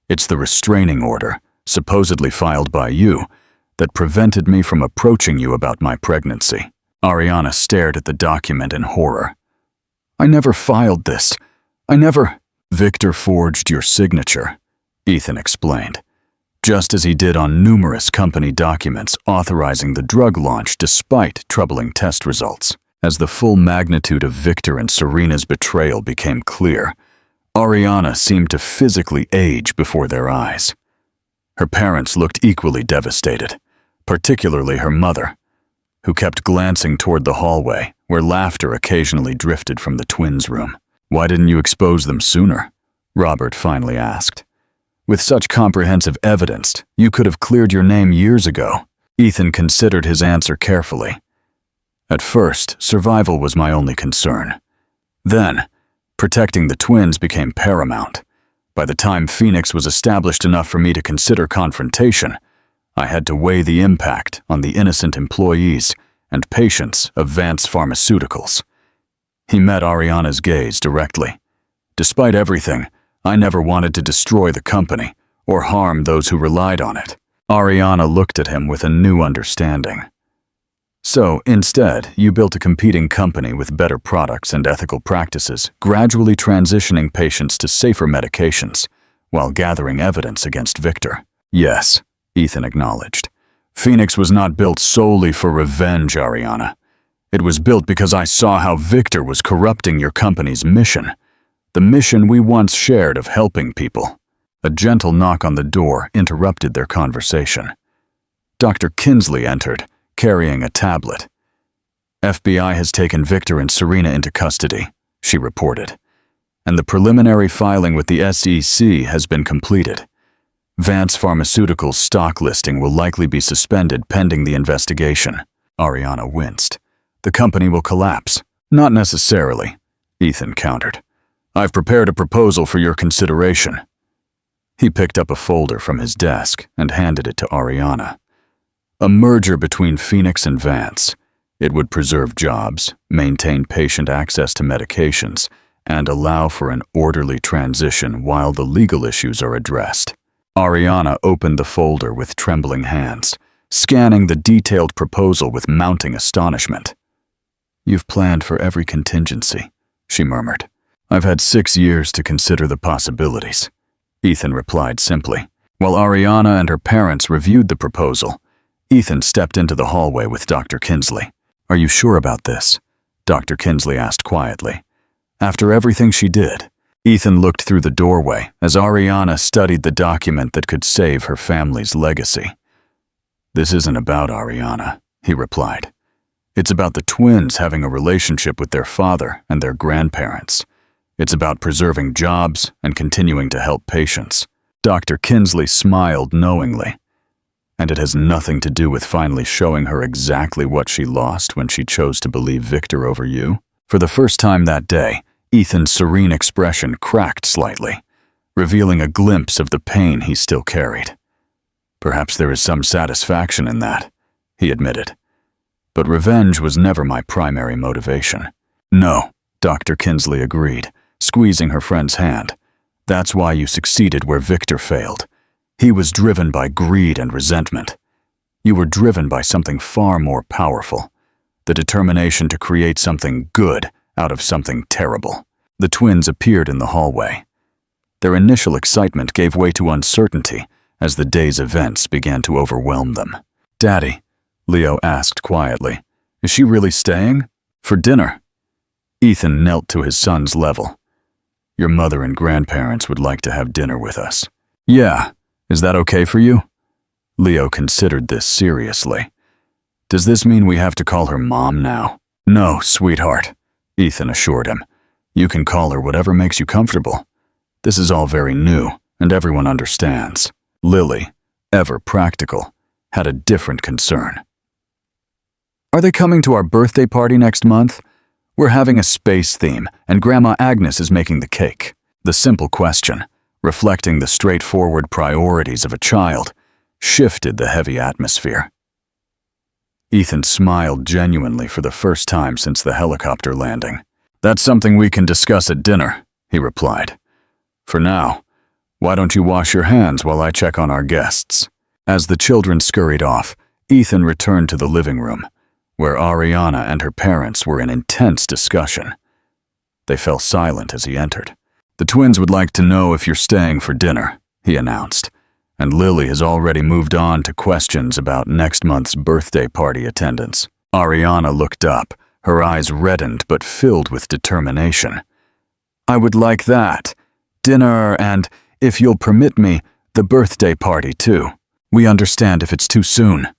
It's the restraining order, supposedly filed by you, that prevented me from approaching you about my pregnancy." Ariana stared at the document in horror. "I never filed this. I never—" "Victor forged your signature," Ethan explained, "just as he did on numerous company documents authorizing the drug launch despite troubling test results." As the full magnitude of Victor and Serena's betrayal became clear, Ariana seemed to physically age before their eyes. Her parents looked equally devastated, particularly her mother, who kept glancing toward the hallway where laughter occasionally drifted from the twins' room. "Why didn't you expose them sooner?" Robert finally asked. "With such comprehensive evidence, you could have cleared your name years ago." Ethan considered his answer carefully. "At first, survival was my only concern. Then, protecting the twins became paramount. By the time Phoenix was established enough for me to consider confrontation, I had to weigh the impact on the innocent employees and patients of Vance Pharmaceuticals." He met Ariana's gaze directly. "Despite everything, I never wanted to destroy the company or harm those who relied on it." Ariana looked at him with a new understanding. "So, instead, you built a competing company with better products and ethical practices, gradually transitioning patients to safer medications, while gathering evidence against Victor." "Yes," Ethan acknowledged. "Phoenix was not built solely for revenge, Ariana. It was built because I saw how Victor was corrupting your company's mission, the mission we once shared of helping people." A gentle knock on the door interrupted their conversation. Dr. Kinsley entered, carrying a tablet. "FBI has taken Victor and Serena into custody," she reported, "and the preliminary filing with the SEC has been completed. Vance Pharmaceuticals' stock listing will likely be suspended pending the investigation." Ariana winced. "The company will collapse." "Not necessarily," Ethan countered. "I've prepared a proposal for your consideration." He picked up a folder from his desk and handed it to Ariana. A merger between Phoenix and Vance. It would preserve jobs, maintain patient access to medications, and allow for an orderly transition while the legal issues are addressed. Ariana opened the folder with trembling hands, scanning the detailed proposal with mounting astonishment. "You've planned for every contingency," she murmured. "I've had 6 years to consider the possibilities," Ethan replied simply. While Ariana and her parents reviewed the proposal, Ethan stepped into the hallway with Dr. Kinsley. "Are you sure about this?" Dr. Kinsley asked quietly. After everything she did, Ethan looked through the doorway as Ariana studied the document that could save her family's legacy. "This isn't about Ariana," he replied. "It's about the twins having a relationship with their father and their grandparents. It's about preserving jobs and continuing to help patients." Dr. Kinsley smiled knowingly. "And it has nothing to do with finally showing her exactly what she lost when she chose to believe Victor over you?" For the first time that day, Ethan's serene expression cracked slightly, revealing a glimpse of the pain he still carried. "Perhaps there is some satisfaction in that," he admitted. "But revenge was never my primary motivation." "No," Dr. Kinsley agreed, squeezing her friend's hand. "That's why you succeeded where Victor failed. He was driven by greed and resentment. You were driven by something far more powerful, the determination to create something good out of something terrible." The twins appeared in the hallway. Their initial excitement gave way to uncertainty as the day's events began to overwhelm them. "Daddy," Leo asked quietly, "is she really staying?" "For dinner." Ethan knelt to his son's level. "Your mother and grandparents would like to have dinner with us." "Yeah, is that okay for you?" Leo considered this seriously. "Does this mean we have to call her Mom now?" "No, sweetheart," Ethan assured him. "You can call her whatever makes you comfortable. This is all very new, and everyone understands." Lily, ever practical, had a different concern. "Are they coming to our birthday party next month? We're having a space theme, and Grandma Agnes is making the cake." The simple question, reflecting the straightforward priorities of a child, shifted the heavy atmosphere. Ethan smiled genuinely for the first time since the helicopter landing. "That's something we can discuss at dinner," he replied. "For now, why don't you wash your hands while I check on our guests?" As the children scurried off, Ethan returned to the living room, where Ariana and her parents were in intense discussion. They fell silent as he entered. "The twins would like to know if you're staying for dinner," he announced, and Lily has already moved on to questions about next month's birthday party attendance. Ariana looked up, her eyes reddened but filled with determination. "I would like that. Dinner and, if you'll permit me, the birthday party too. We understand if it's too soon,"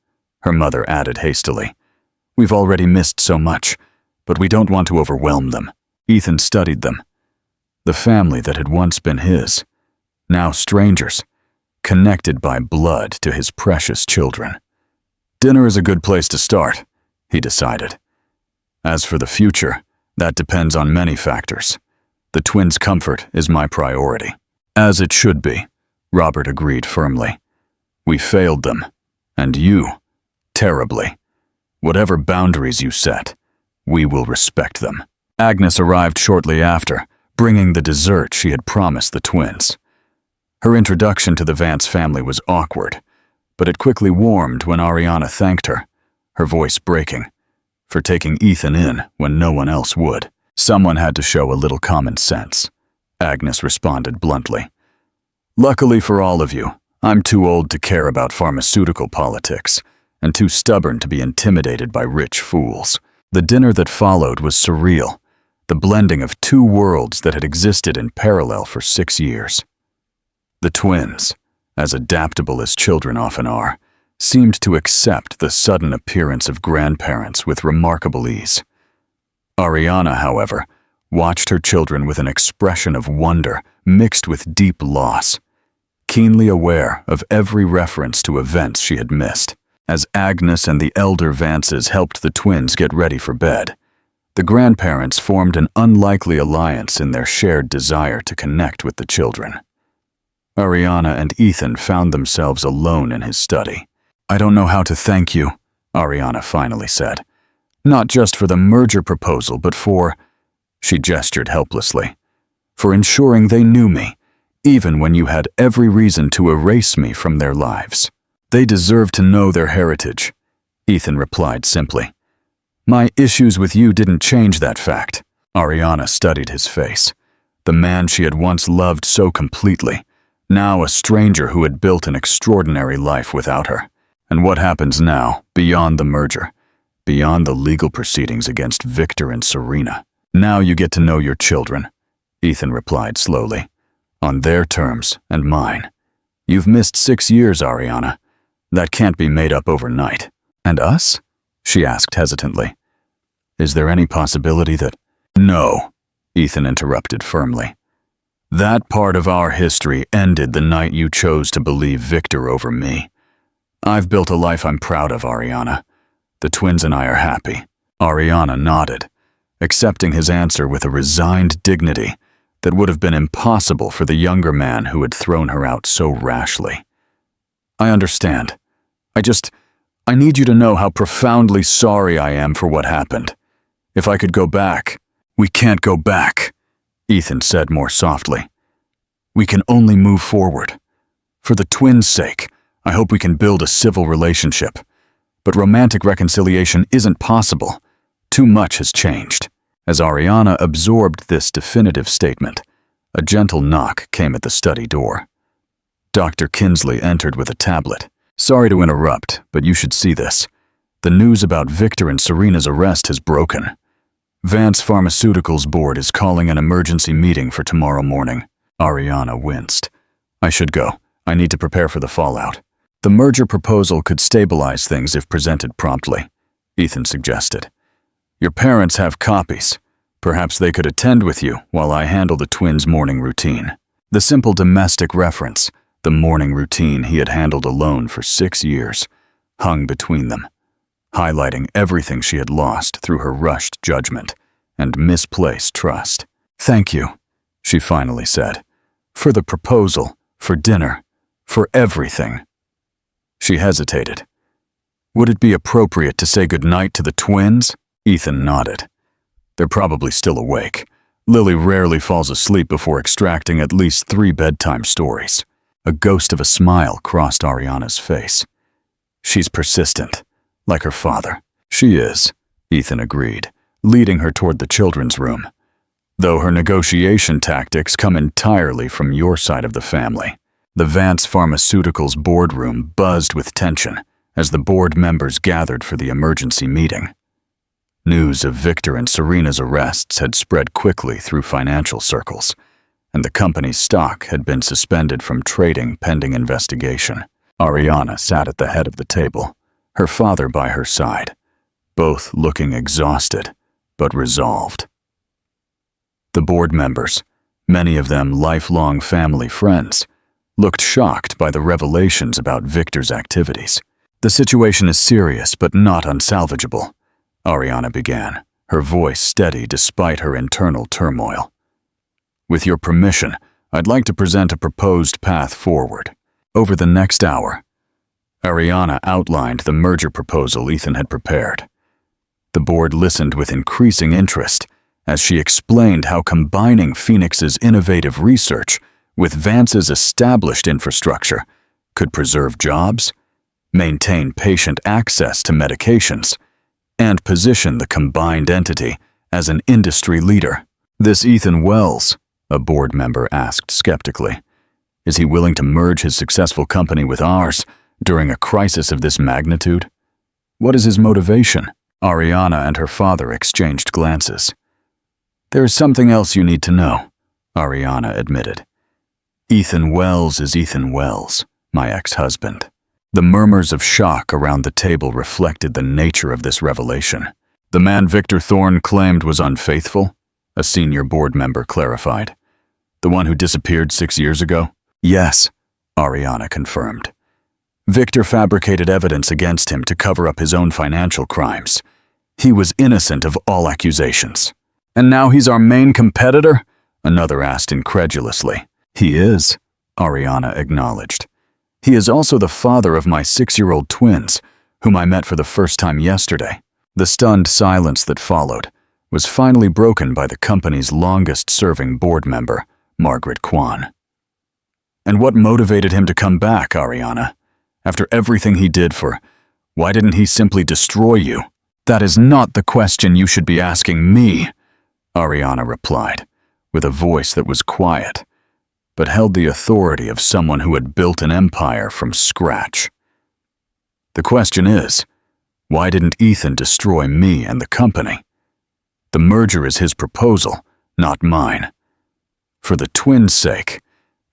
her mother added hastily. "We've already missed so much, but we don't want to overwhelm them." Ethan studied them. The family that had once been his, now strangers, connected by blood to his precious children. "Dinner is a good place to start," he decided. "As for the future, that depends on many factors. The twins' comfort is my priority." "As it should be," Robert agreed firmly. "We failed them, and you, terribly. Whatever boundaries you set, we will respect them." Agnes arrived shortly after, bringing the dessert she had promised the twins. Her introduction to the Vance family was awkward, but it quickly warmed when Ariana thanked her, her voice breaking, for taking Ethan in when no one else would. "Someone had to show a little common sense," Agnes responded bluntly. "Luckily for all of you, I'm too old to care about pharmaceutical politics, and too stubborn to be intimidated by rich fools." The dinner that followed was surreal, the blending of two worlds that had existed in parallel for 6 years. The twins, as adaptable as children often are, seemed to accept the sudden appearance of grandparents with remarkable ease. Ariana, however, watched her children with an expression of wonder mixed with deep loss, keenly aware of every reference to events she had missed. As Agnes and the elder Vances helped the twins get ready for bed, the grandparents formed an unlikely alliance in their shared desire to connect with the children. Ariana and Ethan found themselves alone in his study. "I don't know how to thank you," Ariana finally said. "Not just for the merger proposal, but for," she gestured helplessly, "for ensuring they knew me, even when you had every reason to erase me from their lives." "They deserve to know their heritage," Ethan replied simply. "My issues with you didn't change that fact." Ariana studied his face. The man she had once loved so completely, now a stranger who had built an extraordinary life without her. And what happens now, beyond the merger, beyond the legal proceedings against Victor and Serena? "Now you get to know your children," Ethan replied slowly, "on their terms and mine. You've missed 6 years, Ariana. That can't be made up overnight." "And us?" she asked hesitantly. "Is there any possibility that—" "No," Ethan interrupted firmly. "That part of our history ended the night you chose to believe Victor over me. I've built a life I'm proud of, Ariana. The twins and I are happy." Ariana nodded, accepting his answer with a resigned dignity that would have been impossible for the younger man who had thrown her out so rashly. "I understand. I need you to know how profoundly sorry I am for what happened. If I could go back—" "We can't go back," Ethan said more softly. "We can only move forward. For the twins' sake, I hope we can build a civil relationship. But romantic reconciliation isn't possible. Too much has changed." As Ariana absorbed this definitive statement, a gentle knock came at the study door. Dr. Kinsley entered with a tablet. "Sorry to interrupt, but you should see this. The news about Victor and Serena's arrest has broken. Vance Pharmaceuticals board is calling an emergency meeting for tomorrow morning." Ariana winced. "I should go. I need to prepare for the fallout." "The merger proposal could stabilize things if presented promptly," Ethan suggested. "Your parents have copies. Perhaps they could attend with you while I handle the twins' morning routine." The simple domestic reference, the morning routine he had handled alone for 6 years, hung between them, highlighting everything she had lost through her rushed judgment and misplaced trust. "Thank you," she finally said, "for the proposal, for dinner, for everything." She hesitated. "Would it be appropriate to say goodnight to the twins?" Ethan nodded. "They're probably still awake. Lily rarely falls asleep before extracting at least 3 bedtime stories." A ghost of a smile crossed Ariana's face. "She's persistent, like her father." "She is," Ethan agreed, leading her toward the children's room. "Though her negotiation tactics come entirely from your side of the family." The Vance Pharmaceuticals boardroom buzzed with tension as the board members gathered for the emergency meeting. News of Victor and Serena's arrests had spread quickly through financial circles, and the company's stock had been suspended from trading pending investigation. Ariana sat at the head of the table, her father by her side, both looking exhausted but resolved. The board members, many of them lifelong family friends, looked shocked by the revelations about Victor's activities. "The situation is serious but not unsalvageable," Ariana began, her voice steady despite her internal turmoil. "With your permission, I'd like to present a proposed path forward." Over the next hour, Ariana outlined the merger proposal Ethan had prepared. The board listened with increasing interest as she explained how combining Phoenix's innovative research with Vance's established infrastructure could preserve jobs, maintain patient access to medications, and position the combined entity as an industry leader. "This Ethan Wells," a board member asked skeptically, "is he willing to merge his successful company with ours during a crisis of this magnitude? What is his motivation?" Ariana and her father exchanged glances. "There is something else you need to know," Ariana admitted. "Ethan Wells is Ethan Wells, my ex-husband." The murmurs of shock around the table reflected the nature of this revelation. "The man Victor Thorne claimed was unfaithful?" a senior board member clarified. "The one who disappeared 6 years ago?" "Yes," Ariana confirmed. Victor fabricated evidence against him to cover up his own financial crimes. He was innocent of all accusations. And now he's our main competitor? Another asked incredulously. He is, Ariana acknowledged. He is also the father of my 6-year-old twins, whom I met for the first time yesterday. The stunned silence that followed was finally broken by the company's longest-serving board member, Margaret Kwan. And what motivated him to come back, Ariana? After everything he did why didn't he simply destroy you? That is not the question you should be asking me, Ariana replied, with a voice that was quiet, but held the authority of someone who had built an empire from scratch. The question is, why didn't Ethan destroy me and the company? The merger is his proposal, not mine. For the twins' sake,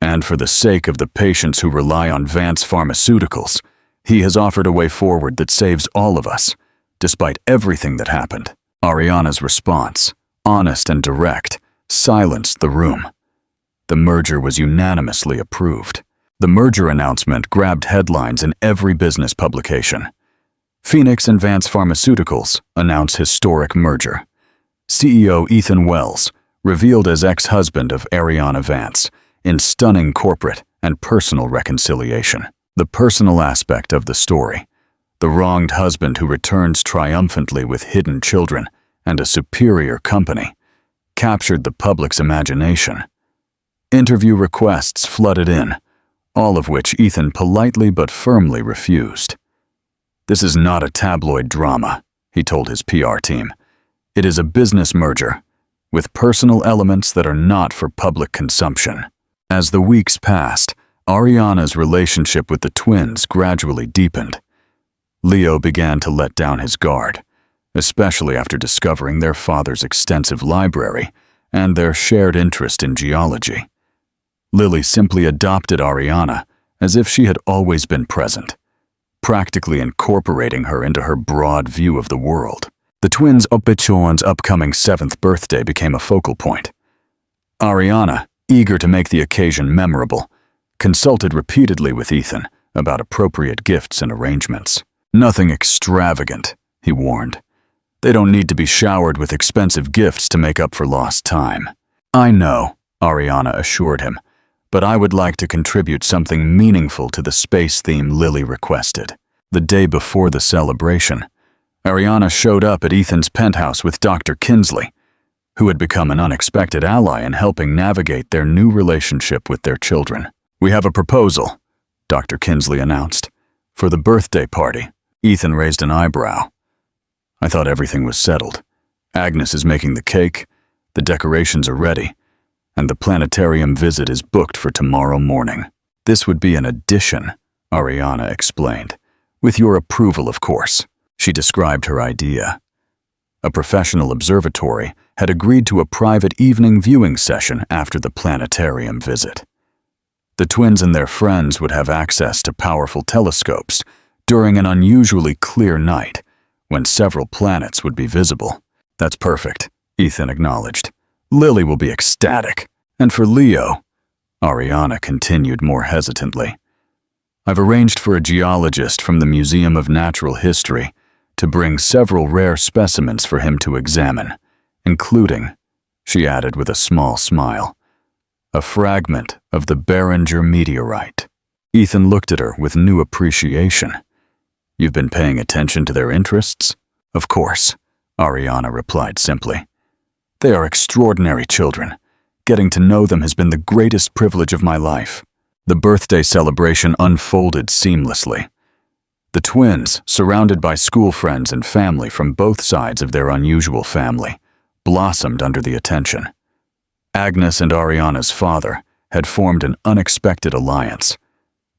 and for the sake of the patients who rely on Vance Pharmaceuticals, he has offered a way forward that saves all of us, despite everything that happened. Ariana's response, honest and direct, silenced the room. The merger was unanimously approved. The merger announcement grabbed headlines in every business publication. Phoenix and Vance Pharmaceuticals announce historic merger. CEO Ethan Wells, revealed as ex-husband of Ariana Vance, in stunning corporate and personal reconciliation. The personal aspect of the story, the wronged husband who returns triumphantly with hidden children and a superior company, captured the public's imagination. Interview requests flooded in, all of which Ethan politely but firmly refused. This is not a tabloid drama, he told his PR team. It is a business merger, with personal elements that are not for public consumption. As the weeks passed, Ariana's relationship with the twins gradually deepened. Leo began to let down his guard, especially after discovering their father's extensive library and their shared interest in geology. Lily simply adopted Ariana as if she had always been present, practically incorporating her into her broad view of the world. The twins' upcoming 7th birthday became a focal point. Ariana, eager to make the occasion memorable, consulted repeatedly with Ethan about appropriate gifts and arrangements. Nothing extravagant, he warned. They don't need to be showered with expensive gifts to make up for lost time. I know, Ariana assured him, but I would like to contribute something meaningful to the space theme Lily requested. The day before the celebration, Ariana showed up at Ethan's penthouse with Dr. Kinsley, who had become an unexpected ally in helping navigate their new relationship with their children. We have a proposal, Dr. Kinsley announced. For the birthday party, Ethan raised an eyebrow. I thought everything was settled. Agnes is making the cake, the decorations are ready, and the planetarium visit is booked for tomorrow morning. This would be an addition, Ariana explained. With your approval, of course. She described her idea. A professional observatory had agreed to a private evening viewing session after the planetarium visit. The twins and their friends would have access to powerful telescopes during an unusually clear night when several planets would be visible. That's perfect, Ethan acknowledged. Lily will be ecstatic. And for Leo, Ariana continued more hesitantly. I've arranged for a geologist from the Museum of Natural History to bring several rare specimens for him to examine, including, she added with a small smile, a fragment of the Barringer meteorite. Ethan looked at her with new appreciation. You've been paying attention to their interests? Of course, Ariana replied simply. They are extraordinary children. Getting to know them has been the greatest privilege of my life. The birthday celebration unfolded seamlessly. The twins, surrounded by school friends and family from both sides of their unusual family, blossomed under the attention. Agnes and Ariana's father had formed an unexpected alliance,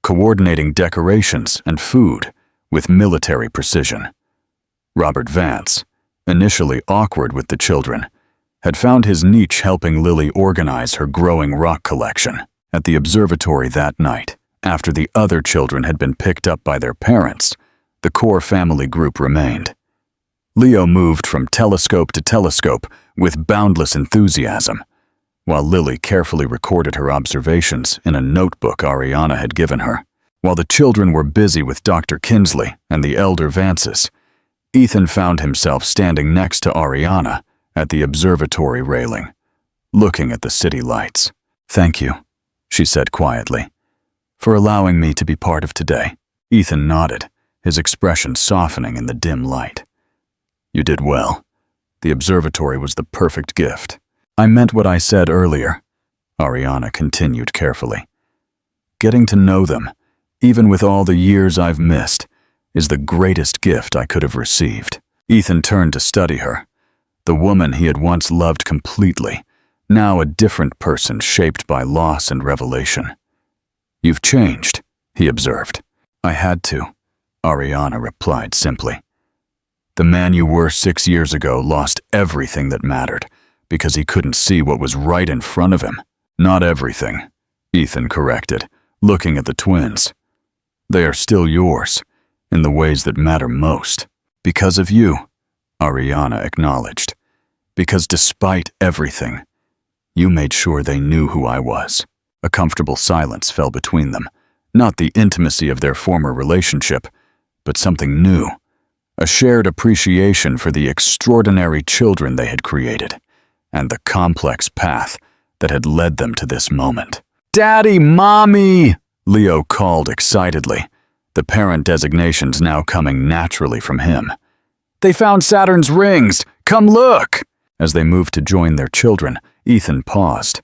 coordinating decorations and food with military precision. Robert Vance, initially awkward with the children, had found his niche helping Lily organize her growing rock collection. At the observatory that night, after the other children had been picked up by their parents, the core family group remained. Leo moved from telescope to telescope with boundless enthusiasm, while Lily carefully recorded her observations in a notebook Ariana had given her. While the children were busy with Dr. Kinsley and the elder Vances, Ethan found himself standing next to Ariana at the observatory railing, looking at the city lights. "Thank you," she said quietly, "for allowing me to be part of today." Ethan nodded, his expression softening in the dim light. "You did well. The observatory was the perfect gift." "I meant what I said earlier," Ariana continued carefully. "Getting to know them, even with all the years I've missed, is the greatest gift I could have received." Ethan turned to study her, the woman he had once loved completely, now a different person shaped by loss and revelation. "You've changed," he observed. "I had to," Ariana replied simply. "The man you were 6 years ago lost everything that mattered because he couldn't see what was right in front of him." "Not everything," Ethan corrected, looking at the twins. "They are still yours, in the ways that matter most." "Because of you," Ariana acknowledged. "Because despite everything, you made sure they knew who I was." A comfortable silence fell between them, not the intimacy of their former relationship, but something new, a shared appreciation for the extraordinary children they had created, and the complex path that had led them to this moment. "Daddy, Mommy!" Leo called excitedly, the parent designations now coming naturally from him. "They found Saturn's rings! Come look!" As they moved to join their children, Ethan paused.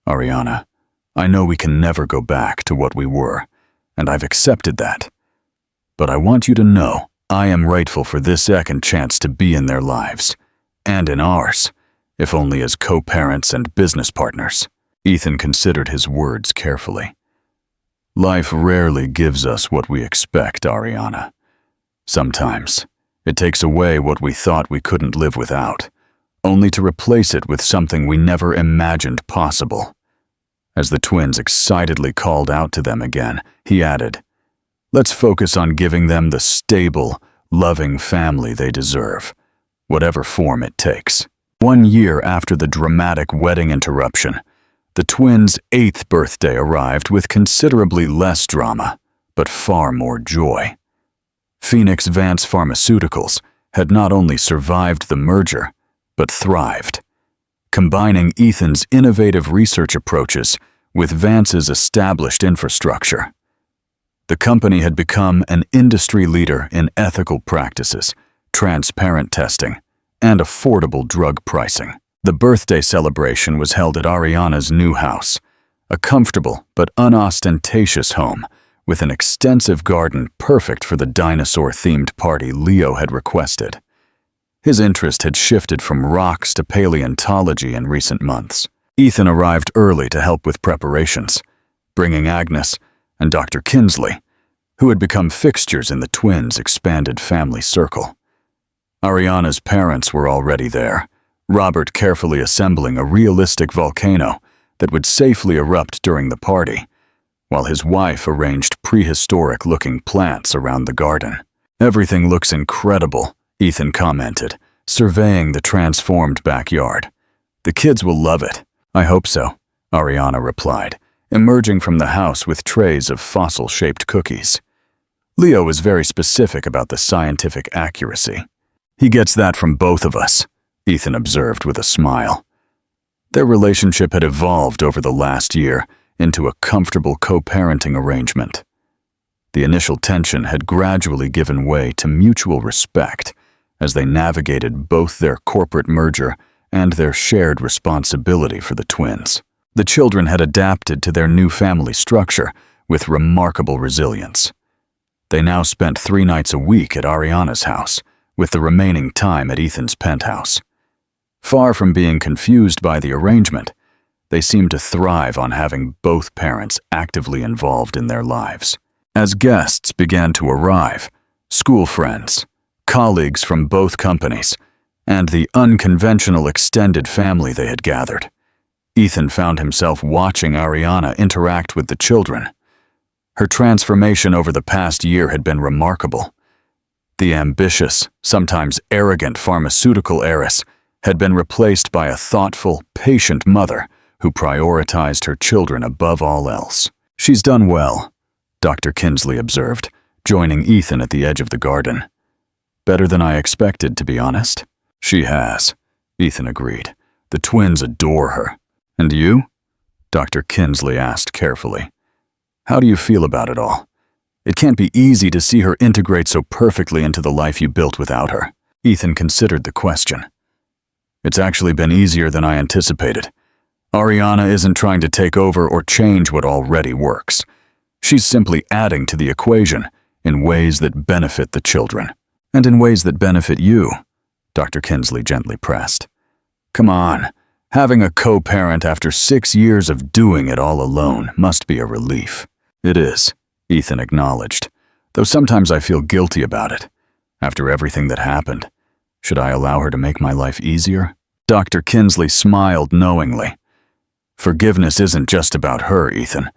"Ariana, I know we can never go back to what we were, and I've accepted that. But I want you to know I am grateful for this second chance to be in their lives, and in ours, if only as co-parents and business partners." Ethan considered his words carefully. "Life rarely gives us what we expect, Ariana. Sometimes, it takes away what we thought we couldn't live without, only to replace it with something we never imagined possible." As the twins excitedly called out to them again, he added, "Let's focus on giving them the stable, loving family they deserve, whatever form it takes." 1 year after the dramatic wedding interruption, the twins' 8th birthday arrived with considerably less drama, but far more joy. Phoenix Vance Pharmaceuticals had not only survived the merger, but thrived, combining Ethan's innovative research approaches with Vance's established infrastructure. The company had become an industry leader in ethical practices, transparent testing, and affordable drug pricing. The birthday celebration was held at Ariana's new house, a comfortable but unostentatious home with an extensive garden perfect for the dinosaur-themed party Leo had requested. His interest had shifted from rocks to paleontology in recent months. Ethan arrived early to help with preparations, bringing Agnes and Dr. Kinsley, who had become fixtures in the twins' expanded family circle. Ariana's parents were already there, Robert carefully assembling a realistic volcano that would safely erupt during the party, while his wife arranged prehistoric-looking plants around the garden. "Everything looks incredible," Ethan commented, surveying the transformed backyard. "The kids will love it." "I hope so," Ariana replied, emerging from the house with trays of fossil-shaped cookies. Leo was very specific about the scientific accuracy. "He gets that from both of us," Ethan observed with a smile. Their relationship had evolved over the last year into a comfortable co-parenting arrangement. The initial tension had gradually given way to mutual respect as they navigated both their corporate merger and their shared responsibility for the twins. The children had adapted to their new family structure with remarkable resilience. They now spent 3 nights a week at Ariana's house, with the remaining time at Ethan's penthouse. Far from being confused by the arrangement, they seemed to thrive on having both parents actively involved in their lives. As guests began to arrive, school friends, colleagues from both companies, and the unconventional extended family they had gathered, Ethan found himself watching Ariana interact with the children. Her transformation over the past year had been remarkable. The ambitious, sometimes arrogant pharmaceutical heiress had been replaced by a thoughtful, patient mother who prioritized her children above all else. "She's done well," Dr. Kinsley observed, joining Ethan at the edge of the garden. Better than I expected, to be honest. She has, Ethan agreed. The twins adore her. And you? Dr. Kinsley asked carefully. How do you feel about it all? It can't be easy to see her integrate so perfectly into the life you built without her. Ethan considered the question. It's actually been easier than I anticipated. Ariana isn't trying to take over or change what already works. She's simply adding to the equation in ways that benefit the children. And in ways that benefit you, Dr. Kinsley gently pressed. Come on, having a co-parent after 6 years of doing it all alone must be a relief. It is, Ethan acknowledged, though sometimes I feel guilty about it. After everything that happened, should I allow her to make my life easier? Dr. Kinsley smiled knowingly. Forgiveness isn't just about her, Ethan.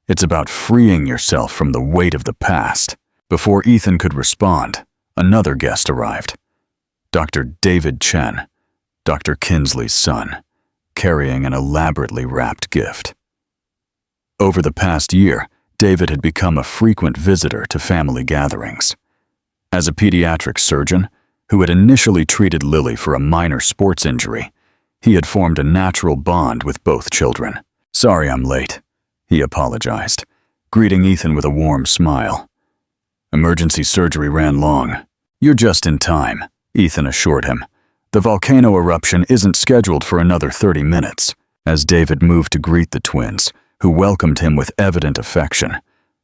It's about freeing yourself from the weight of the past. Before Ethan could respond, another guest arrived. Dr. David Chen, Dr. Kinsley's son, carrying an elaborately wrapped gift. Over the past year, David had become a frequent visitor to family gatherings. As a pediatric surgeon, who had initially treated Lily for a minor sports injury, he had formed a natural bond with both children. Sorry I'm late, he apologized, greeting Ethan with a warm smile. Emergency surgery ran long. You're just in time, Ethan assured him. The volcano eruption isn't scheduled for another 30 minutes. As David moved to greet the twins, who welcomed him with evident affection,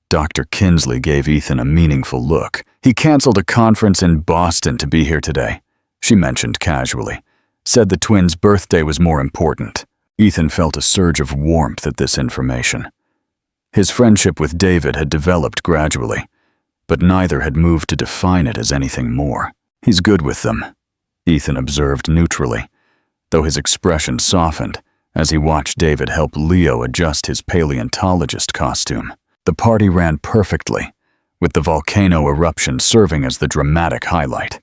Dr. Kinsley gave Ethan a meaningful look. He canceled a conference in Boston to be here today, she mentioned casually. Said the twins' birthday was more important. Ethan felt a surge of warmth at this information. His friendship with David had developed gradually, but neither had moved to define it as anything more. He's good with them, Ethan observed neutrally, though his expression softened as he watched David help Leo adjust his paleontologist costume. The party ran perfectly, with the volcano eruption serving as the dramatic highlight.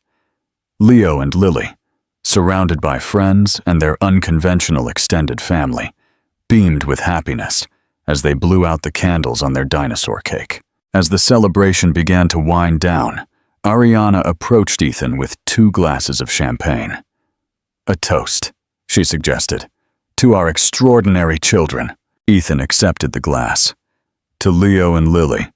Leo and Lily, surrounded by friends and their unconventional extended family, beamed with happiness as they blew out the candles on their dinosaur cake. As the celebration began to wind down, Ariana approached Ethan with 2 glasses of champagne. A toast, she suggested, to our extraordinary children. Ethan accepted the glass. To Leo and Lily,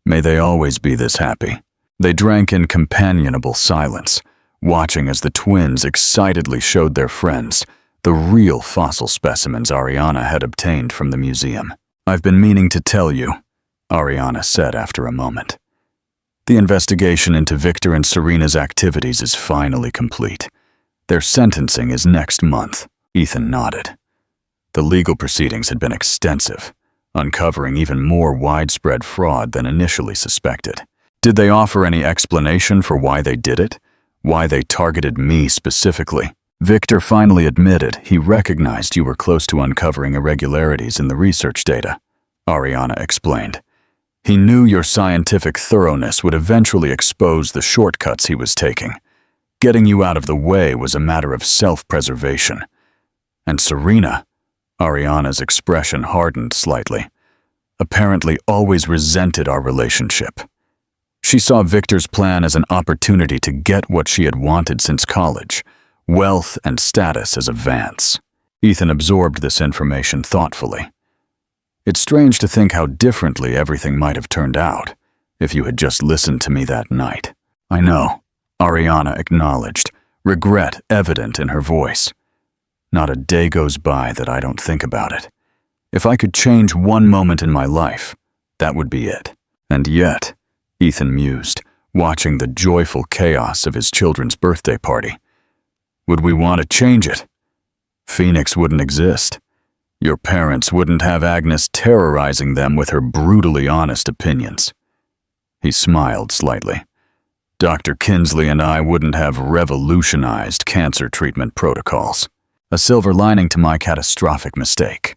may they always be this happy. They drank in companionable silence, watching as the twins excitedly showed their friends the real fossil specimens Ariana had obtained from the museum. I've been meaning to tell you, Ariana said after a moment. The investigation into Victor and Serena's activities is finally complete. Their sentencing is next month. Ethan nodded. The legal proceedings had been extensive, uncovering even more widespread fraud than initially suspected. Did they offer any explanation for why they did it? Why they targeted me specifically? Victor finally admitted he recognized you were close to uncovering irregularities in the research data, Ariana explained. He knew your scientific thoroughness would eventually expose the shortcuts he was taking. Getting you out of the way was a matter of self-preservation. And Serena, Ariana's expression hardened slightly, apparently always resented our relationship. She saw Victor's plan as an opportunity to get what she had wanted since college, wealth and status as a Vance. Ethan absorbed this information thoughtfully. It's strange to think how differently everything might have turned out if you had just listened to me that night. I know, Ariana acknowledged, regret evident in her voice. Not a day goes by that I don't think about it. If I could change one moment in my life, that would be it. And yet, Ethan mused, watching the joyful chaos of his children's birthday party. Would we want to change it? Phoenix wouldn't exist. Your parents wouldn't have Agnes terrorizing them with her brutally honest opinions. He smiled slightly. Dr. Kinsley and I wouldn't have revolutionized cancer treatment protocols. A silver lining to my catastrophic mistake,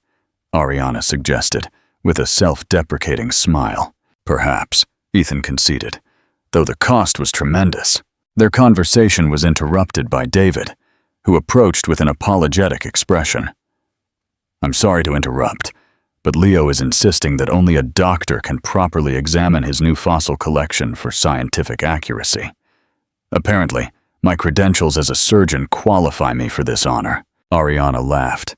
Ariana suggested, with a self-deprecating smile. Perhaps, Ethan conceded, though the cost was tremendous. Their conversation was interrupted by David, who approached with an apologetic expression. I'm sorry to interrupt, but Leo is insisting that only a doctor can properly examine his new fossil collection for scientific accuracy. Apparently, my credentials as a surgeon qualify me for this honor. Ariana laughed.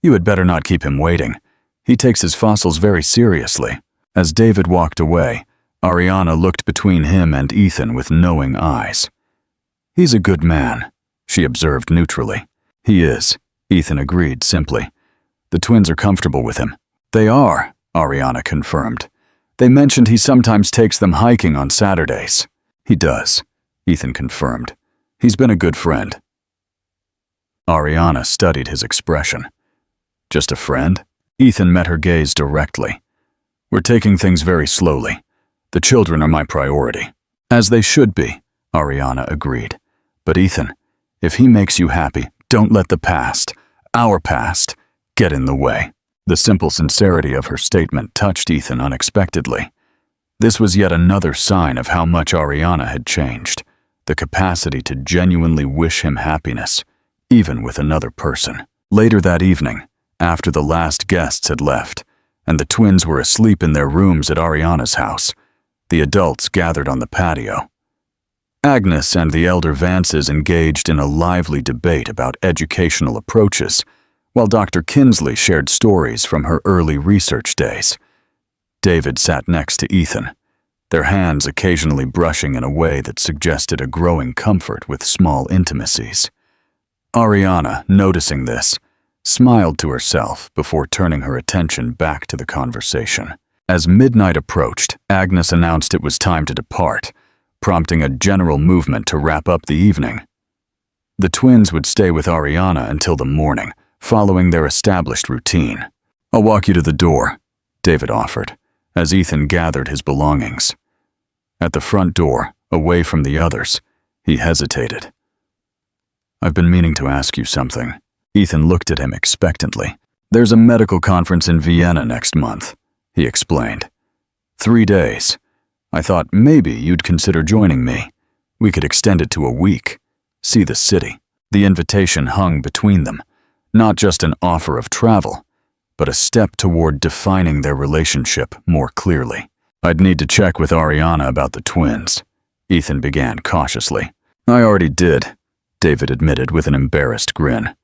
You had better not keep him waiting. He takes his fossils very seriously. As David walked away, Ariana looked between him and Ethan with knowing eyes. He's a good man, she observed neutrally. He is, Ethan agreed simply. The twins are comfortable with him. They are, Ariana confirmed. They mentioned he sometimes takes them hiking on Saturdays. He does, Ethan confirmed. He's been a good friend. Ariana studied his expression. Just a friend? Ethan met her gaze directly. We're taking things very slowly. The children are my priority. As they should be, Ariana agreed. But Ethan, if he makes you happy, don't let the past, our past, get in the way. The simple sincerity of her statement touched Ethan unexpectedly. This was yet another sign of how much Ariana had changed, the capacity to genuinely wish him happiness, even with another person. Later that evening, after the last guests had left, and the twins were asleep in their rooms at Ariana's house, the adults gathered on the patio. Agnes and the elder Vances engaged in a lively debate about educational approaches, while Dr. Kinsley shared stories from her early research days. David sat next to Ethan, their hands occasionally brushing in a way that suggested a growing comfort with small intimacies. Ariana, noticing this, smiled to herself before turning her attention back to the conversation. As midnight approached, Agnes announced it was time to depart, prompting a general movement to wrap up the evening. The twins would stay with Ariana until the morning, following their established routine. I'll walk you to the door, David offered, as Ethan gathered his belongings. At the front door, away from the others, he hesitated. I've been meaning to ask you something. Ethan looked at him expectantly. There's a medical conference in Vienna next month, he explained. 3 days. I thought maybe you'd consider joining me. We could extend it to a week. See the city. The invitation hung between them, not just an offer of travel, but a step toward defining their relationship more clearly. I'd need to check with Ariana about the twins, Ethan began cautiously. I already did, David admitted with an embarrassed grin.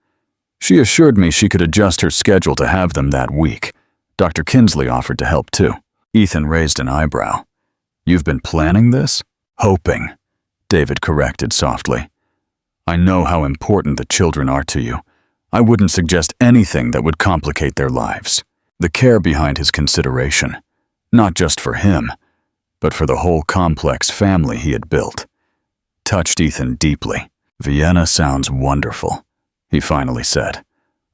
She assured me she could adjust her schedule to have them that week. Dr. Kinsley offered to help too. Ethan raised an eyebrow. You've been planning this? Hoping, David corrected softly. I know how important the children are to you. I wouldn't suggest anything that would complicate their lives. The care behind his consideration, not just for him, but for the whole complex family he had built, touched Ethan deeply. Vienna sounds wonderful, he finally said,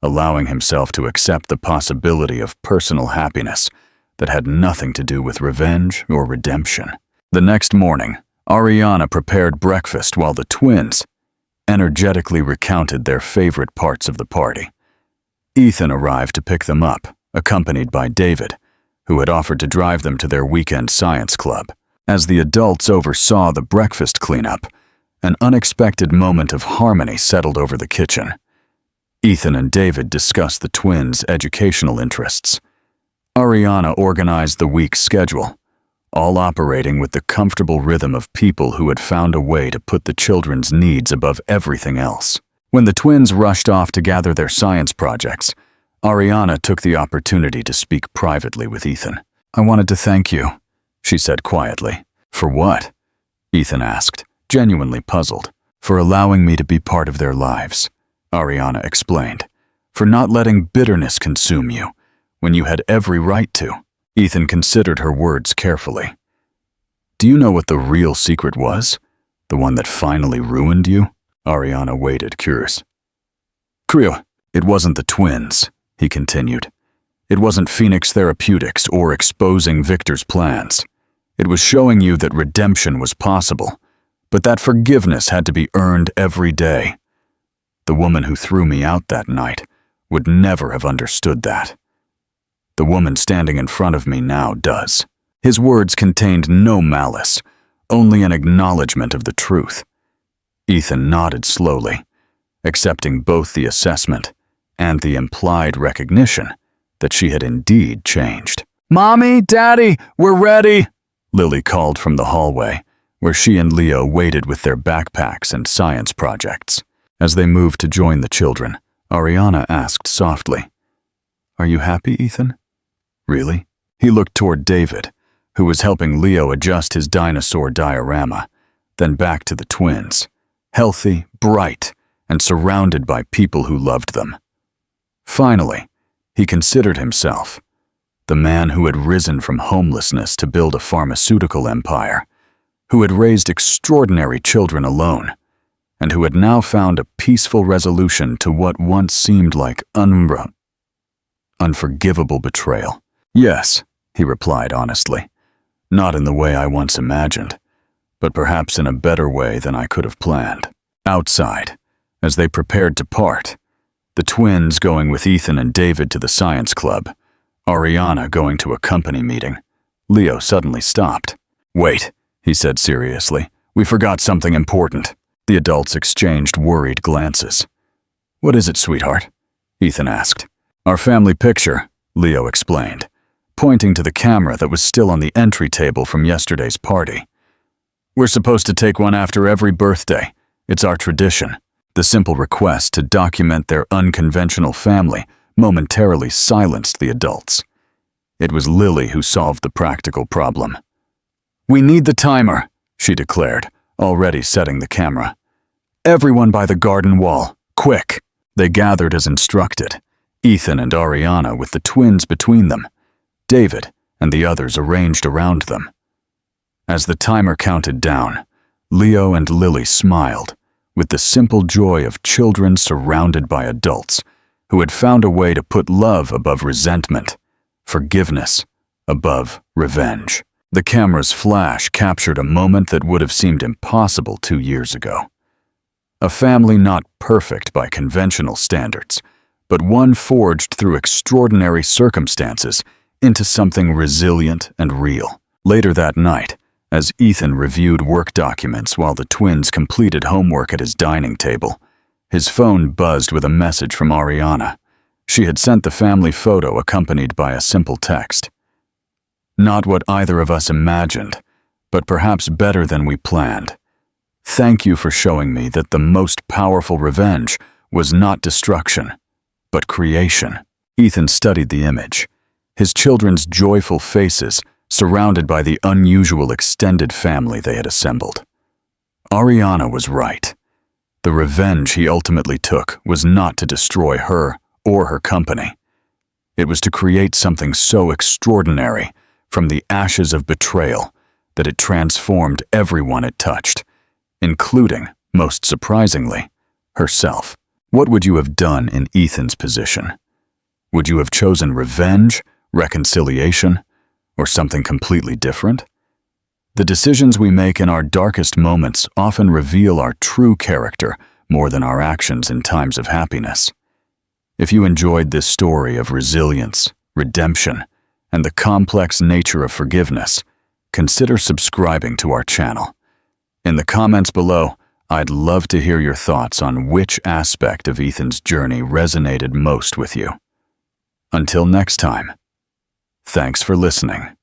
allowing himself to accept the possibility of personal happiness that had nothing to do with revenge or redemption. The next morning, Ariana prepared breakfast while the twins energetically recounted their favorite parts of the party. Ethan arrived to pick them up, accompanied by David, who had offered to drive them to their weekend science club. As the adults oversaw the breakfast cleanup, an unexpected moment of harmony settled over the kitchen. Ethan and David discussed the twins' educational interests. Ariana organized the week's schedule, all operating with the comfortable rhythm of people who had found a way to put the children's needs above everything else. When the twins rushed off to gather their science projects, Ariana took the opportunity to speak privately with Ethan. I wanted to thank you, she said quietly. For what? Ethan asked, genuinely puzzled. For allowing me to be part of their lives, Ariana explained. For not letting bitterness consume you, when you had every right to. Ethan considered her words carefully. Do you know what the real secret was? The one that finally ruined you? Ariana waited, curious. Creo, it wasn't the twins, he continued. It wasn't Phoenix Therapeutics or exposing Victor's plans. It was showing you that redemption was possible, but that forgiveness had to be earned every day. The woman who threw me out that night would never have understood that. The woman standing in front of me now does. His words contained no malice, only an acknowledgement of the truth. Ethan nodded slowly, accepting both the assessment and the implied recognition that she had indeed changed. "Mommy, Daddy, we're ready," Lily called from the hallway, where she and Leo waited with their backpacks and science projects. As they moved to join the children, Ariana asked softly, "Are you happy, Ethan?" "Really?" He looked toward David, who was helping Leo adjust his dinosaur diorama, then back to the twins, healthy, bright, and surrounded by people who loved them. Finally, he considered himself the man who had risen from homelessness to build a pharmaceutical empire, who had raised extraordinary children alone, and who had now found a peaceful resolution to what once seemed like unforgivable betrayal. "Yes," he replied honestly, "not in the way I once imagined, but perhaps in a better way than I could have planned." Outside, as they prepared to part, the twins going with Ethan and David to the science club, Ariana going to a company meeting, Leo suddenly stopped. "Wait," he said seriously, "we forgot something important." The adults exchanged worried glances. "What is it, sweetheart?" Ethan asked. "Our family picture," Leo explained, pointing to the camera that was still on the entry table from yesterday's party. "We're supposed to take one after every birthday. It's our tradition." The simple request to document their unconventional family momentarily silenced the adults. It was Lily who solved the practical problem. "We need the timer," she declared, already setting the camera. "Everyone by the garden wall, quick." They gathered as instructed, Ethan and Ariana with the twins between them, David and the others arranged around them. As the timer counted down, Leo and Lily smiled with the simple joy of children surrounded by adults who had found a way to put love above resentment, forgiveness above revenge. The camera's flash captured a moment that would have seemed impossible 2 years ago. A family not perfect by conventional standards, but one forged through extraordinary circumstances into something resilient and real. Later that night, as Ethan reviewed work documents while the twins completed homework at his dining table, his phone buzzed with a message from Ariana. She had sent the family photo accompanied by a simple text. "Not what either of us imagined, but perhaps better than we planned. Thank you for showing me that the most powerful revenge was not destruction, but creation." Ethan studied the image, his children's joyful faces surrounded by the unusual extended family they had assembled. Ariana was right. The revenge he ultimately took was not to destroy her or her company. It was to create something so extraordinary from the ashes of betrayal that it transformed everyone it touched, including, most surprisingly, herself. What would you have done in Ethan's position? Would you have chosen revenge, reconciliation, or something completely different? The decisions we make in our darkest moments often reveal our true character more than our actions in times of happiness. If you enjoyed this story of resilience, redemption, and the complex nature of forgiveness, consider subscribing to our channel. In the comments below, I'd love to hear your thoughts on which aspect of Ethan's journey resonated most with you. Until next time, thanks for listening.